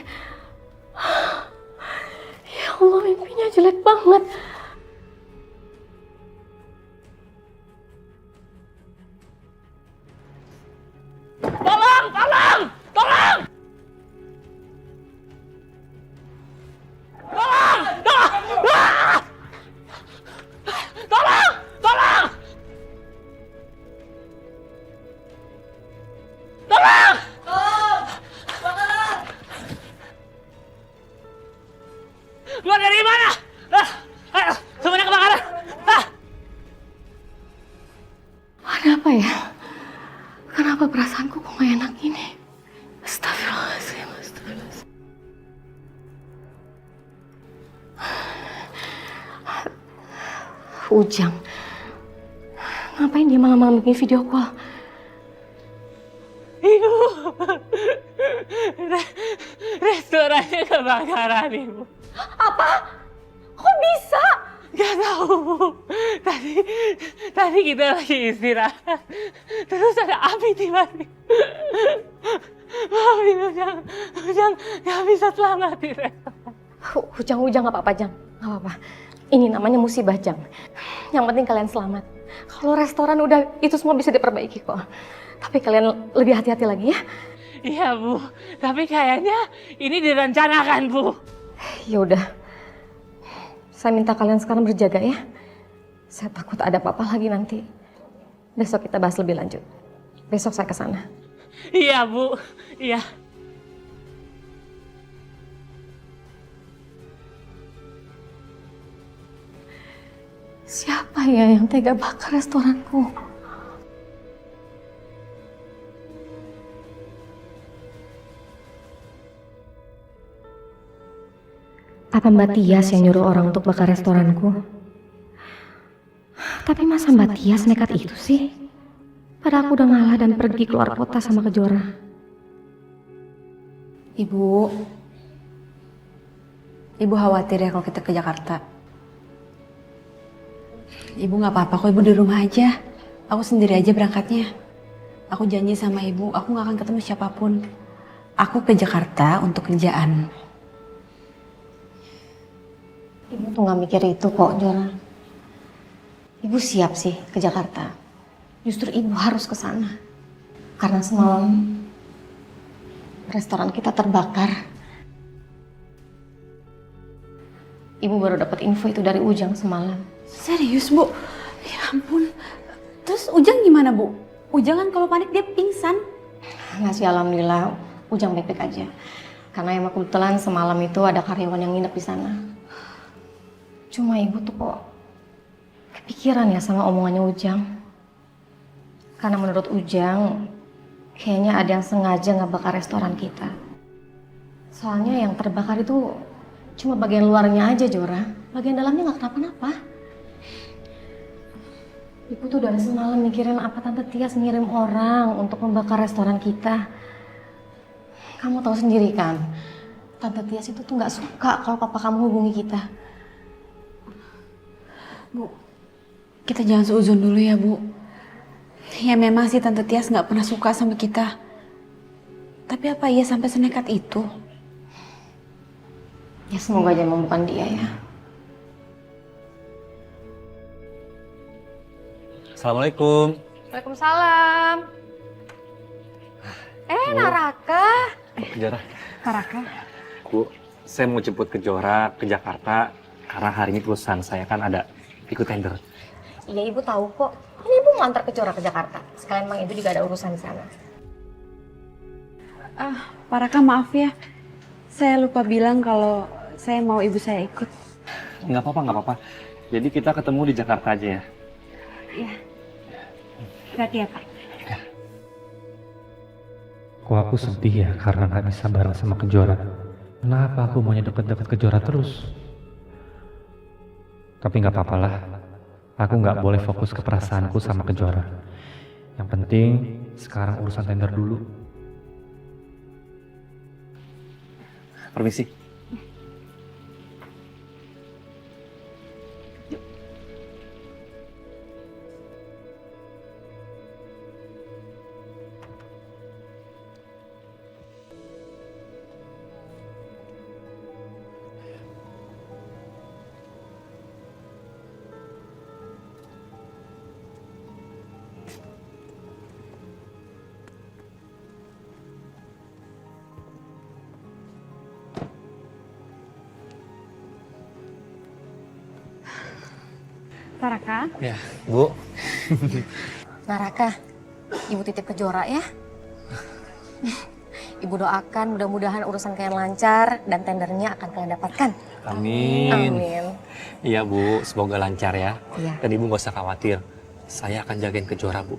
Speaker 6: Ya Allah, mimpinya jelek banget.
Speaker 22: Tolong! Tolong! Tolong! Tolong! Tolong! Ah! Tolong! Tolong! Tolong! Keluar dari mana? Ayo, semuanya kebakaran.
Speaker 6: Ada apa ya? Kenapa perasaanku kok gak enak gini? Astagfirullahaladzim, astagfirullahaladzim. Ujang. Ngapain dia malam-malam bikin video call?
Speaker 22: Ibu, restorannya kebakaran, Ibu.
Speaker 5: Apa? Kok bisa?
Speaker 22: Gak tahu, Bu. Tadi kita lagi istirahat. Terus ada api tiba-tiba. Maafin Ujang gak bisa selamat di restoran.
Speaker 6: Ujang gak apa-apa, Jang. Gak apa-apa. Ini namanya musibah, Jang. Yang penting kalian selamat. Kalau restoran udah, itu semua bisa diperbaiki kok. Tapi kalian lebih hati-hati lagi ya.
Speaker 22: Iya, Bu. Tapi kayaknya ini direncanakan, Bu.
Speaker 6: Ya udah. Saya minta kalian sekarang berjaga ya. Saya takut ada apa-apa lagi nanti. Besok kita bahas lebih lanjut. Besok saya ke sana.
Speaker 22: Iya, Bu. Iya.
Speaker 6: Siapa ya yang tega bakar restoranku? Apa Mbak Tias yang nyuruh orang untuk bakar restoranku? Tapi masa Mbak Tias nekat itu sih? Padahal aku udah ngalah dan pergi keluar kota sama Kejora.
Speaker 19: Ibu khawatir ya kalau kita ke Jakarta. Ibu nggak apa-apa kok, Ibu di rumah aja. Aku sendiri aja berangkatnya. Aku janji sama Ibu, aku nggak akan ketemu siapapun. Aku ke Jakarta untuk kerjaan.
Speaker 12: Ibu tuh nggak mikir itu kok, Jora. Ibu siap sih ke Jakarta. Justru ibu harus ke sana. Karena semalam restoran kita terbakar. Ibu baru dapat info itu dari Ujang semalam.
Speaker 19: Serius, Bu? Ya ampun. Terus Ujang gimana, Bu? Ujang kan kalau panik dia pingsan.
Speaker 12: Nggak sih, alhamdulillah Ujang baik-baik aja. Karena emang kebetulan semalam itu ada karyawan yang nginep di sana. Cuma ibu tuh kok kepikiran ya sama omongannya Ujang. Karena menurut Ujang, kayaknya ada yang sengaja ngebakar restoran kita. Soalnya yang terbakar itu cuma bagian luarnya aja, Jora. Bagian dalamnya nggak kenapa-napa. Ibu tuh dari semalam mikirin apa Tante Tias ngirim orang untuk membakar restoran kita. Kamu tahu sendiri kan, Tante Tias itu tuh nggak suka kalau papa kamu hubungi kita.
Speaker 19: Bu, kita jangan seuzon dulu ya, Bu. Ya memang sih Tante Tias nggak pernah suka sama kita. Tapi apa iya sampai senekat itu?
Speaker 12: Ya semoga aja emang bukan dia ya.
Speaker 4: Assalamualaikum.
Speaker 12: Waalaikumsalam. Naraka.
Speaker 4: Jora.
Speaker 12: Naraka.
Speaker 4: Bu, saya mau jemput ke Jora, ke Jakarta. Karena hari ini perusahaan saya kan ada ikut tender.
Speaker 12: Iya ibu tahu kok. Ini ibu mau antar ke Jora ke Jakarta. Sekalian emang ibu juga ada urusan di sana.
Speaker 19: Pak Raka maaf ya. Saya lupa bilang kalau saya mau ibu saya ikut.
Speaker 4: Nggak apa-apa. Jadi kita ketemu di Jakarta aja ya.
Speaker 19: Iya. Berarti ya Pak.
Speaker 7: Kok aku sedih ya karena nggak bisa bareng sama Kejora. Kenapa aku maunya deket-deket Kejora terus? Tapi nggak apa-apa lah. Aku nggak boleh fokus ke perasaanku sama Kejora. Yang penting sekarang urusan tender dulu.
Speaker 4: Permisi.
Speaker 19: Pak Raka.
Speaker 4: Ya, Bu.
Speaker 12: Naraka, ibu titip ke Jora ya. Ibu doakan mudah-mudahan urusan kalian lancar dan tendernya akan kalian dapatkan.
Speaker 4: Amin.
Speaker 12: Amin.
Speaker 4: Iya Bu, semoga lancar ya.
Speaker 12: Iya.
Speaker 4: Dan Ibu nggak usah khawatir. Saya akan jagain Kejora, Bu.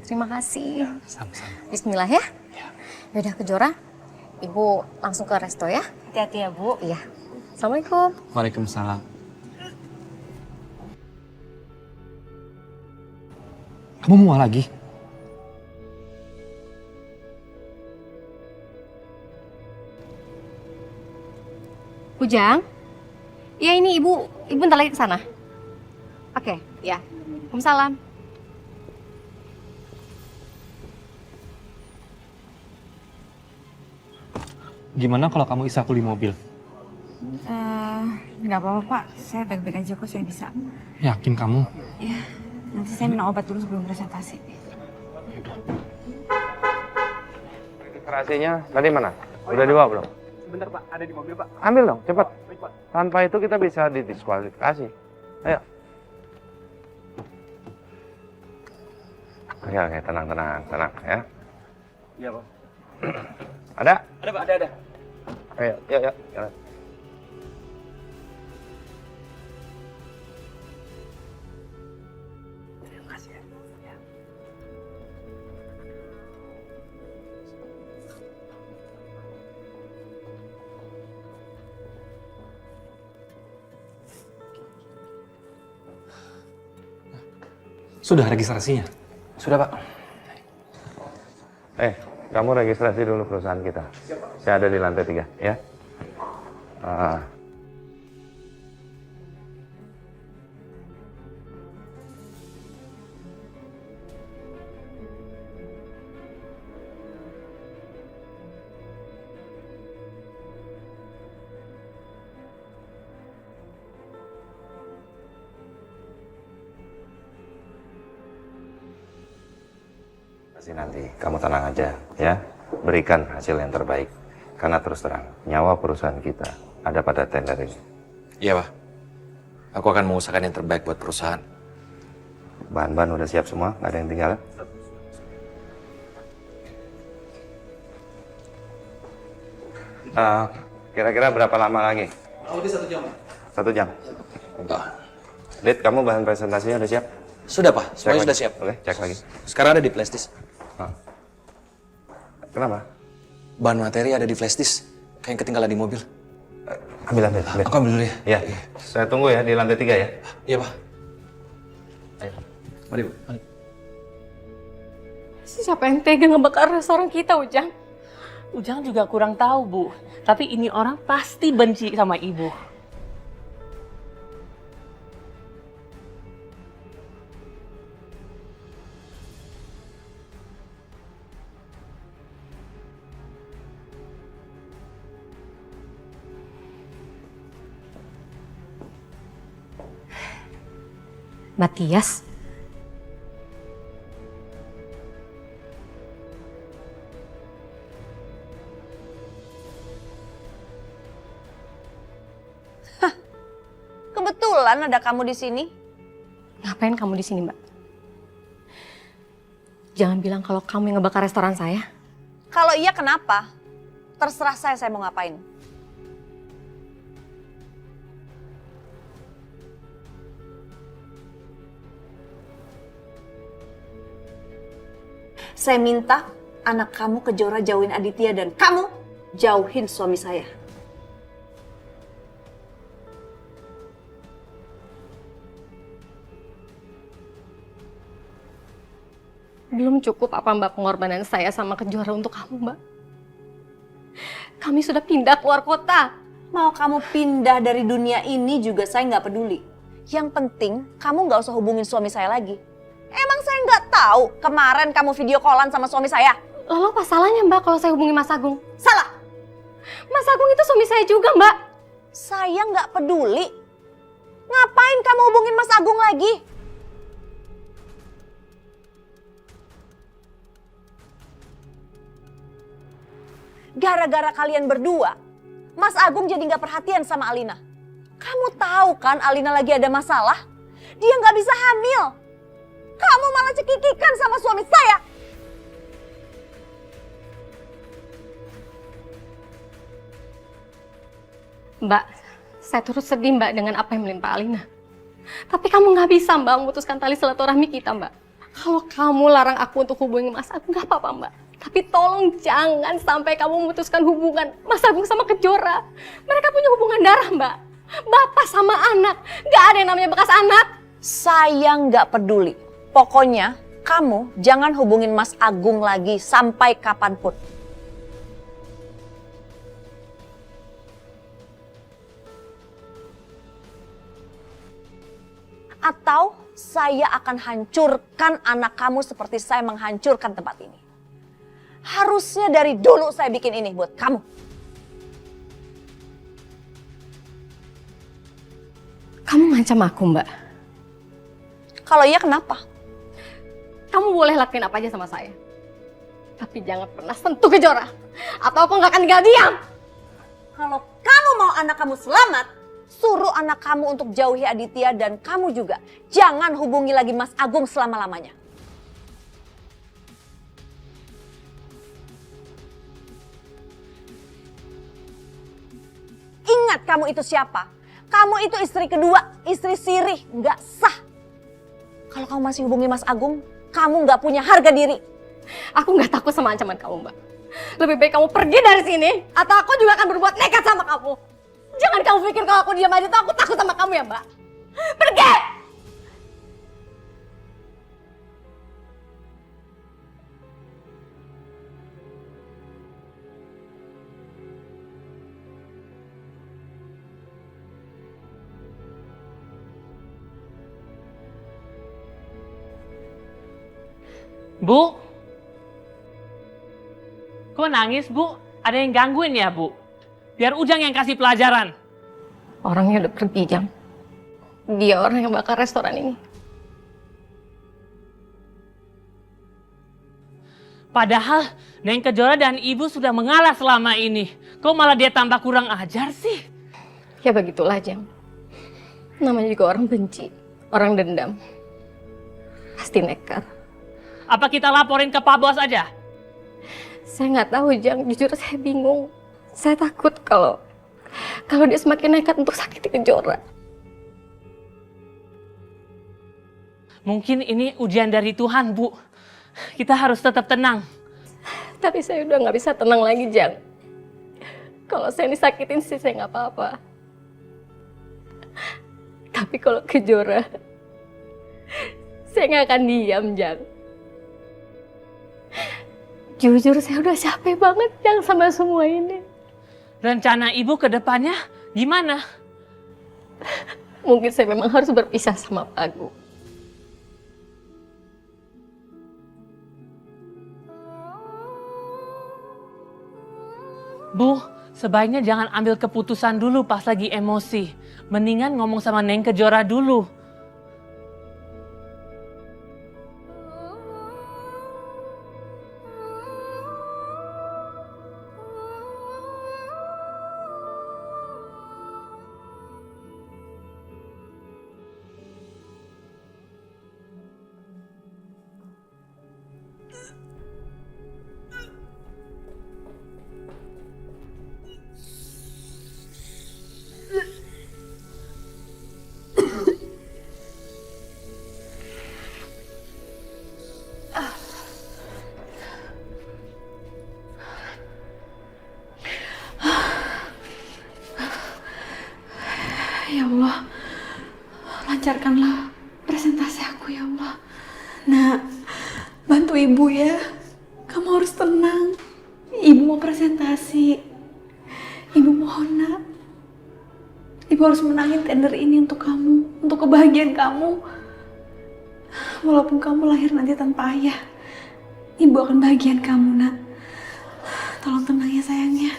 Speaker 12: Terima kasih.
Speaker 4: Sama-sama.
Speaker 12: Bismillah ya. Yaudah ke Jora, ibu langsung ke resto ya.
Speaker 19: Hati-hati ya Bu.
Speaker 12: Iya. Assalamualaikum.
Speaker 4: Waalaikumsalam. Kamu mual lagi?
Speaker 12: Ujang? Iya ini ibu bentar lagi ke sana. Oke, ya. Waalaikumsalam.
Speaker 4: Gimana kalau kamu isi aku di mobil?
Speaker 19: Nggak apa-apa Pak, saya baik-baik aja kok, saya bisa.
Speaker 4: Yakin kamu?
Speaker 19: Ya, nanti saya minum obat dulu sebelum presentasi.
Speaker 13: Registrasinya tadi mana? Udah dibawa belum?
Speaker 22: Sebentar Pak, ada di mobil Pak.
Speaker 13: Ambil dong, cepat.
Speaker 22: Baik, Pak.
Speaker 13: Tanpa itu kita bisa didiskualifikasi. Ayo. Oke, tenang ya.
Speaker 22: Iya Pak.
Speaker 13: Ada?
Speaker 22: Ada Pak, ada.
Speaker 13: Ayo, yuk. Jalan.
Speaker 22: Terima kasih ya.
Speaker 4: Sudah registrasinya?
Speaker 22: Sudah Pak.
Speaker 13: Kamu registrasi dulu perusahaan kita. Saya ada di lantai 3, ya. Nanti kamu tenang aja ya, berikan hasil yang terbaik karena terus terang nyawa perusahaan kita ada pada tender ini.
Speaker 1: Iya Pak, aku akan mengusahakan yang terbaik buat perusahaan.
Speaker 13: Bahan-bahan udah siap semua, nggak ada yang tinggal. Kira-kira berapa lama lagi?
Speaker 22: Udah 1 jam.
Speaker 13: 1 jam. Dit, kamu bahan presentasinya udah siap?
Speaker 1: Sudah Pak, semuanya sudah siap.
Speaker 13: Oke, cek lagi.
Speaker 1: Sekarang ada di flash disk.
Speaker 13: Kenapa?
Speaker 1: Bahan materi ada di flash disk. Kayak yang ketinggalan di mobil.
Speaker 13: Ambil.
Speaker 1: Aku ambil dulu ya.
Speaker 13: Ya, saya tunggu ya di lantai 3 ya.
Speaker 1: Iya Pak.
Speaker 13: Ayo.
Speaker 1: Mari Bu.
Speaker 6: Siapa yang tega ngebakar restoran kita, Ujang?
Speaker 22: Ujang juga kurang tahu Bu. Tapi ini orang pasti benci sama Ibu.
Speaker 12: Mbak Tias?
Speaker 5: Kebetulan ada kamu di sini.
Speaker 12: Ngapain kamu di sini, Mbak? Jangan bilang kalau kamu yang ngebakar restoran saya.
Speaker 5: Kalau iya kenapa? Terserah saya mau ngapain. Saya minta anak kamu Kejora jauhin Aditya dan kamu jauhin suami saya.
Speaker 12: Belum cukup apa Mbak pengorbanan saya sama Kejora untuk kamu, Mbak? Kami sudah pindah keluar kota.
Speaker 5: Mau kamu pindah dari dunia ini juga saya nggak peduli. Yang penting kamu nggak usah hubungin suami saya lagi. Emang saya nggak tahu kemarin kamu video callan sama suami saya?
Speaker 12: Lalu apa salahnya Mbak kalau saya hubungi Mas Agung?
Speaker 5: Salah!
Speaker 12: Mas Agung itu suami saya juga, Mbak.
Speaker 5: Saya nggak peduli. Ngapain kamu hubungin Mas Agung lagi? Gara-gara kalian berdua, Mas Agung jadi nggak perhatian sama Alina. Kamu tahu kan Alina lagi ada masalah? Dia nggak bisa hamil. Kamu malah cekikikan sama suami saya.
Speaker 12: Mbak, saya turut sedih Mbak dengan apa yang menimpa Alina. Tapi kamu nggak bisa Mbak memutuskan tali silaturahmi kita Mbak. Kalau kamu larang aku untuk hubungi Mas Agung nggak apa-apa Mbak. Tapi tolong jangan sampai kamu memutuskan hubungan Mas Agung sama Kejora. Mereka punya hubungan darah Mbak. Bapak sama anak, nggak ada yang namanya bekas anak.
Speaker 5: Saya nggak peduli. Pokoknya kamu jangan hubungin Mas Agung lagi sampai kapanpun. Atau saya akan hancurkan anak kamu seperti saya menghancurkan tempat ini. Harusnya dari dulu saya bikin ini buat kamu.
Speaker 12: Kamu ngancam aku Mbak.
Speaker 5: Kalau iya kenapa?
Speaker 12: Kamu boleh lakuin apa aja sama saya. Tapi jangan pernah sentuh Kejora. Atau aku nggak akan tinggal diam.
Speaker 5: Kalau kamu mau anak kamu selamat, suruh anak kamu untuk jauhi Aditya dan kamu juga. Jangan hubungi lagi Mas Agung selama-lamanya. Ingat kamu itu siapa? Kamu itu istri kedua, istri sirih, nggak sah. Kalau kamu masih hubungi Mas Agung, kamu nggak punya harga diri.
Speaker 12: Aku nggak takut sama ancaman kamu Mbak. Lebih baik kamu pergi dari sini, atau aku juga akan berbuat nekat sama kamu. Jangan kamu pikir kalau aku diam aja tuh aku takut sama kamu ya Mbak. Pergi!
Speaker 22: Bu? Kok nangis Bu? Ada yang gangguin ya Bu? Biar Ujang yang kasih pelajaran.
Speaker 12: Orangnya udah pergi Jang. Dia orang yang bakar restoran ini.
Speaker 22: Padahal Neng Kejora dan Ibu sudah mengalah selama ini. Kok malah dia tambah kurang ajar sih?
Speaker 12: Ya begitulah Jang. Namanya juga orang benci, orang dendam. Pasti nekat.
Speaker 22: Apa kita laporin ke Pak Bos aja?
Speaker 12: Saya nggak tahu Jang, jujur saya bingung. Saya takut kalau dia semakin nekat untuk sakiti Kejora.
Speaker 22: Mungkin ini ujian dari Tuhan, Bu. Kita harus tetap tenang.
Speaker 12: Tapi saya udah nggak bisa tenang lagi, Jang. Kalau saya disakitin sih saya nggak apa-apa. Tapi kalau Kejora, saya nggak akan diam, Jang. Jujur saya udah capek banget, Jang, sama semua ini.
Speaker 22: Rencana Ibu ke depannya gimana?
Speaker 12: Mungkin saya memang harus berpisah sama Pak Agung.
Speaker 22: Bu, sebaiknya jangan ambil keputusan dulu pas lagi emosi. Mendingan ngomong sama Neng Kejora dulu.
Speaker 21: Allah, lancarkanlah presentasi aku ya Allah. Nak, bantu ibu ya. Kamu harus tenang. Ibu mau presentasi. Ibu mohon nak. Ibu harus menangin tender ini untuk kamu, untuk kebahagiaan kamu. Walaupun kamu lahir nanti tanpa ayah, ibu akan bahagian kamu nak. Tolong tenang ya sayangnya.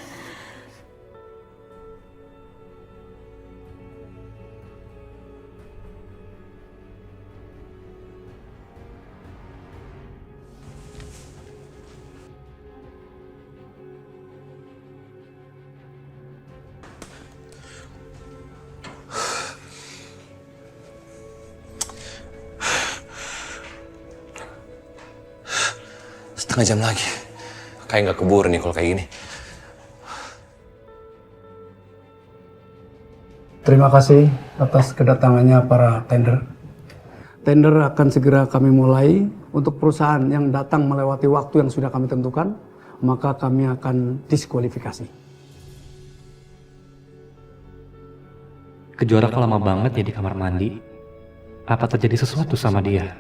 Speaker 8: Setengah jam lagi. Kayak nggak keburu nih kalau kayak gini.
Speaker 15: Terima kasih atas kedatangannya para tender. Tender akan segera kami mulai. Untuk perusahaan yang datang melewati waktu yang sudah kami tentukan, maka kami akan diskualifikasi.
Speaker 7: Kejuara kok lama banget ya di kamar mandi. Apa terjadi sesuatu sama dia?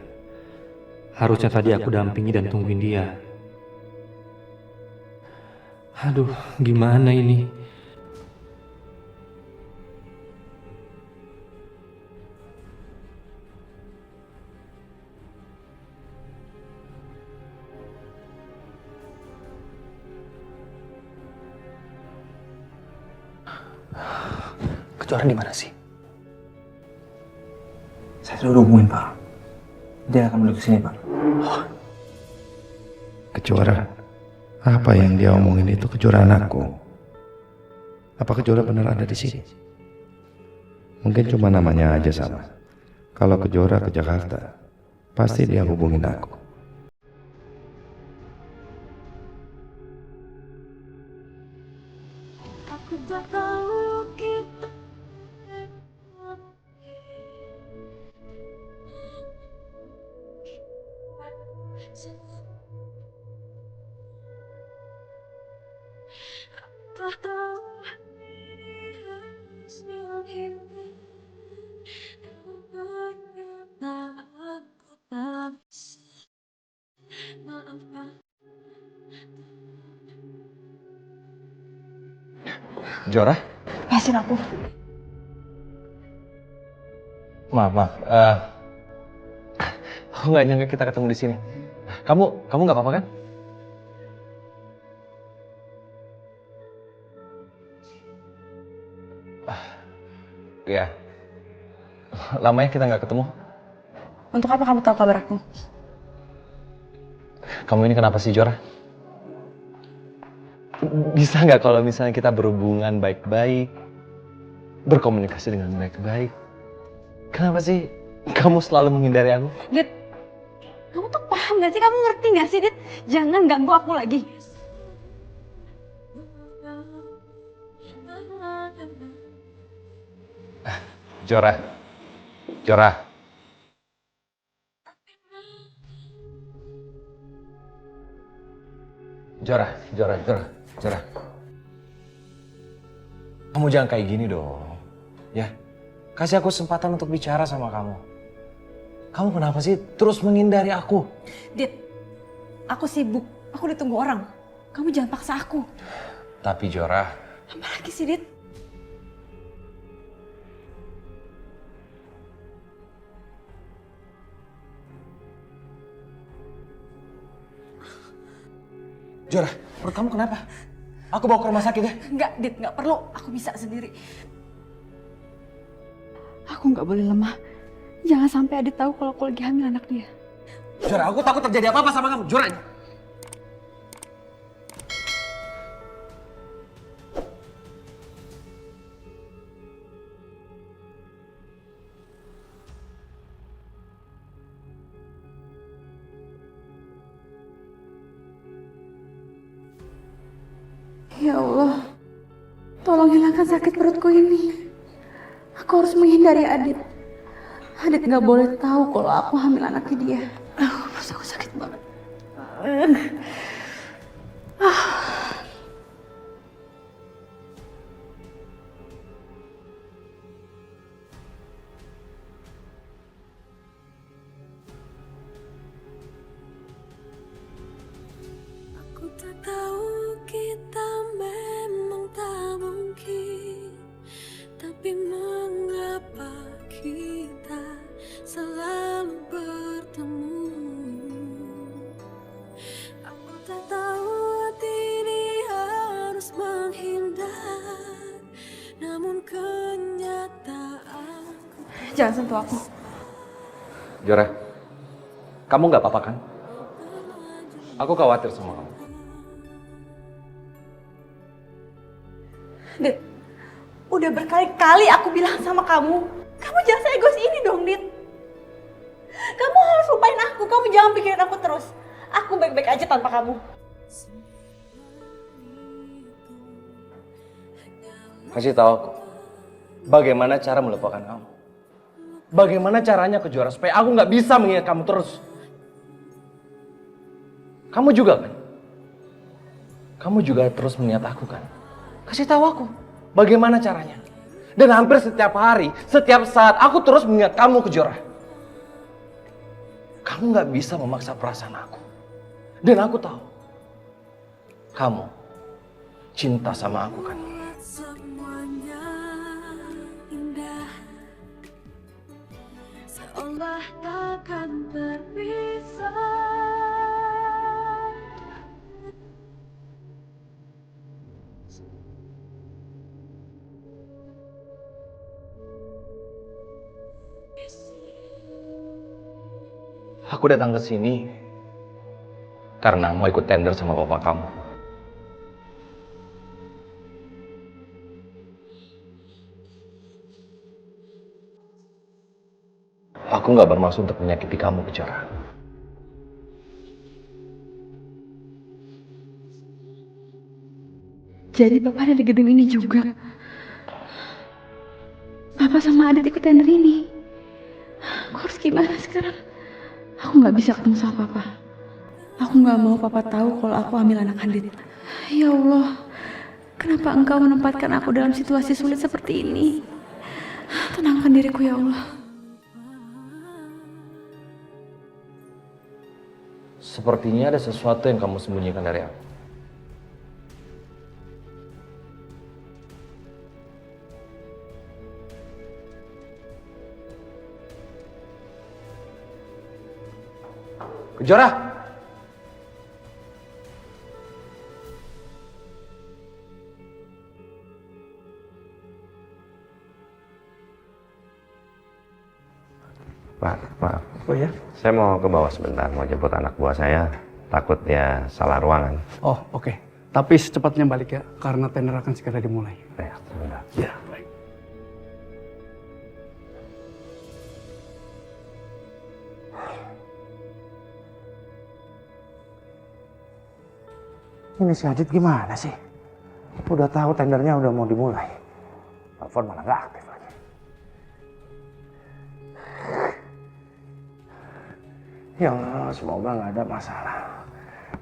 Speaker 7: Harusnya tadi aku dampingi dan tungguin dia. Aduh, gimana ini?
Speaker 4: Kejuara di mana sih?
Speaker 17: Saya sudah hubungin Pak. Dia akan menuju ke sini Pak.
Speaker 20: Kejuara? Apa yang dia omongin itu kejuaraan aku? Apa kejuara benar ada di sini? Mungkin cuma namanya aja sama. Kalau kejuara ke Jakarta, pasti dia hubungin aku.
Speaker 11: Aku tak tahu kita tak tahu aku tak bisa maafkan.
Speaker 4: Jora?
Speaker 11: Lepasin aku.
Speaker 4: Maaf. Aku nggak nyangka kita ketemu di sini. Kamu nggak apa-apa kan? Ya. Lamanya kita nggak ketemu.
Speaker 11: Untuk apa kamu tahu kabar aku?
Speaker 4: Kamu ini kenapa sih, Jora? Bisa nggak kalau misalnya kita berhubungan baik-baik, berkomunikasi dengan baik-baik? Kenapa sih kamu selalu menghindari aku?
Speaker 11: Dit, kamu tuh paham gak sih? Kamu ngerti gak sih, Dit? Jangan ganggu aku lagi.
Speaker 4: Jora. Kamu jangan kayak gini dong. Ya. Kasih aku kesempatan untuk bicara sama kamu. Kamu kenapa sih terus menghindari aku?
Speaker 11: Dit, aku sibuk. Aku ditunggu orang. Kamu jangan paksa aku.
Speaker 4: Tapi Jora.
Speaker 11: Apa lagi sih, Dit?
Speaker 4: Jora, perut kamu kenapa? Aku bawa ke rumah sakit ya?
Speaker 11: Enggak, Dit, enggak perlu. Aku bisa sendiri. Aku nggak boleh lemah. Jangan sampai Adit tahu kalau aku lagi hamil anak dia.
Speaker 4: Jora, aku takut terjadi apa-apa sama kamu. Jora.
Speaker 21: Ya Allah, tolong hilangkan sakit perutku ini. Aku harus menghindari Adit. Adit nggak boleh tahu kalau aku hamil anaknya dia. Perut aku sakit banget.
Speaker 19: Jangan sentuh aku.
Speaker 4: Jora, kamu nggak apa-apa kan? Aku khawatir sama kamu.
Speaker 19: Dit, udah berkali-kali aku bilang sama kamu, kamu jangan seegois ini dong, Dit. Kamu harus lupain aku, kamu jangan pikirin aku terus. Aku baik-baik aja tanpa kamu.
Speaker 4: Kasih tahu aku, bagaimana cara melupakan kamu? Bagaimana caranya Kejora supaya aku nggak bisa mengingat kamu terus? Kamu juga kan? Kamu juga terus mengingat aku kan? Kasih tahu aku, bagaimana caranya? Dan hampir setiap hari, setiap saat aku terus mengingat kamu Kejora. Kamu nggak bisa memaksa perasaan aku. Dan aku tahu, kamu cinta sama aku kan?
Speaker 11: Semuanya indah, seolah takkan terpisah.
Speaker 4: Aku datang ke sini karena mau ikut tender sama papa kamu. Aku nggak bermaksud untuk menyakiti kamu, Kejora.
Speaker 19: Jadi Papa ada di gedung ini juga. Papa sama Adit ikut tender ini. Aku harus gimana sekarang? Aku nggak bisa ketemu sama Papa. Aku nggak mau Papa tahu kalau aku hamil anak Adit. Ya Allah, kenapa Engkau menempatkan aku dalam situasi sulit seperti ini? Tenangkan diriku ya Allah.
Speaker 4: Sepertinya ada sesuatu yang kamu sembunyikan dari aku. Kejora!
Speaker 9: Pak, maaf.
Speaker 15: Oh ya?
Speaker 9: Saya mau ke bawah sebentar, mau jemput anak buah saya. Takut dia salah ruangan.
Speaker 15: Oh, oke. Tapi secepatnya balik ya, karena tender akan segera dimulai.
Speaker 9: Ya, sebentar.
Speaker 15: Ya, baik.
Speaker 13: Ini si Adit gimana sih? Udah tahu tendernya udah mau dimulai. Telepon malah nggak aktif lagi. Ya Allah, semoga nggak ada masalah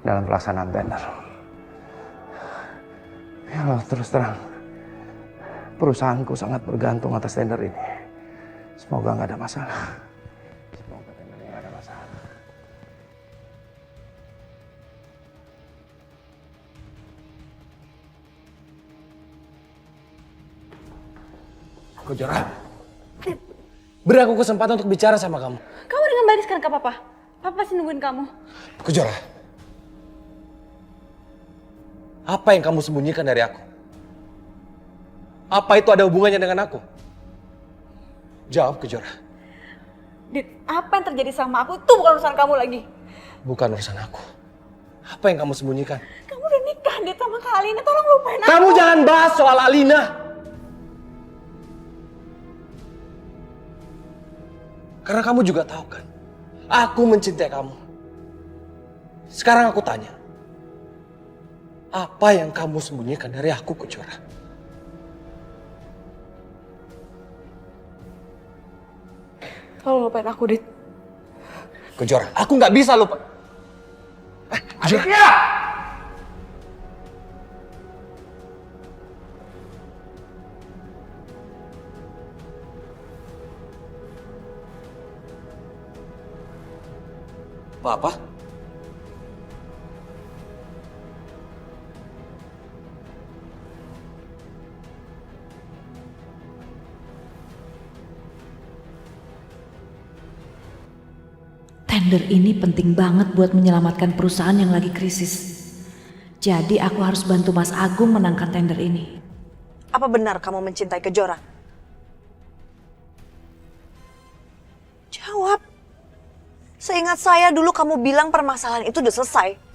Speaker 13: dalam pelaksanaan tender. Ya Allah, terus terang, perusahaanku sangat bergantung atas tender ini. Semoga nggak ada masalah. Semoga tendernya nggak ada masalah.
Speaker 4: Kejora, beri aku kesempatan untuk bicara sama kamu.
Speaker 19: Kamu udah kembali sekarang ke Papa. Papa pasti nungguin kamu.
Speaker 4: Kejora, apa yang kamu sembunyikan dari aku? Apa itu ada hubungannya dengan aku? Jawab, Kejora.
Speaker 19: Dit, apa yang terjadi sama aku itu bukan urusan kamu lagi.
Speaker 4: Bukan urusan aku. Apa yang kamu sembunyikan?
Speaker 19: Kamu udah nikah, Dit, sama Kak Alina. Tolong lupain aku.
Speaker 4: Kamu jangan bahas soal Alina. Karena kamu juga tahu kan, aku mencintai kamu. Sekarang aku tanya, apa yang kamu sembunyikan dari aku, Kejora?
Speaker 19: Tolong lupain aku, Dit.
Speaker 4: Kejora, aku nggak bisa lupa. Kejora.
Speaker 13: Aditya!
Speaker 4: Apa?
Speaker 14: Tender ini penting banget buat menyelamatkan perusahaan yang lagi krisis. Jadi aku harus bantu Mas Agung menangkan tender ini.
Speaker 5: Apa benar kamu mencintai Kejora? Jawab. Seingat saya dulu kamu bilang permasalahan itu udah selesai.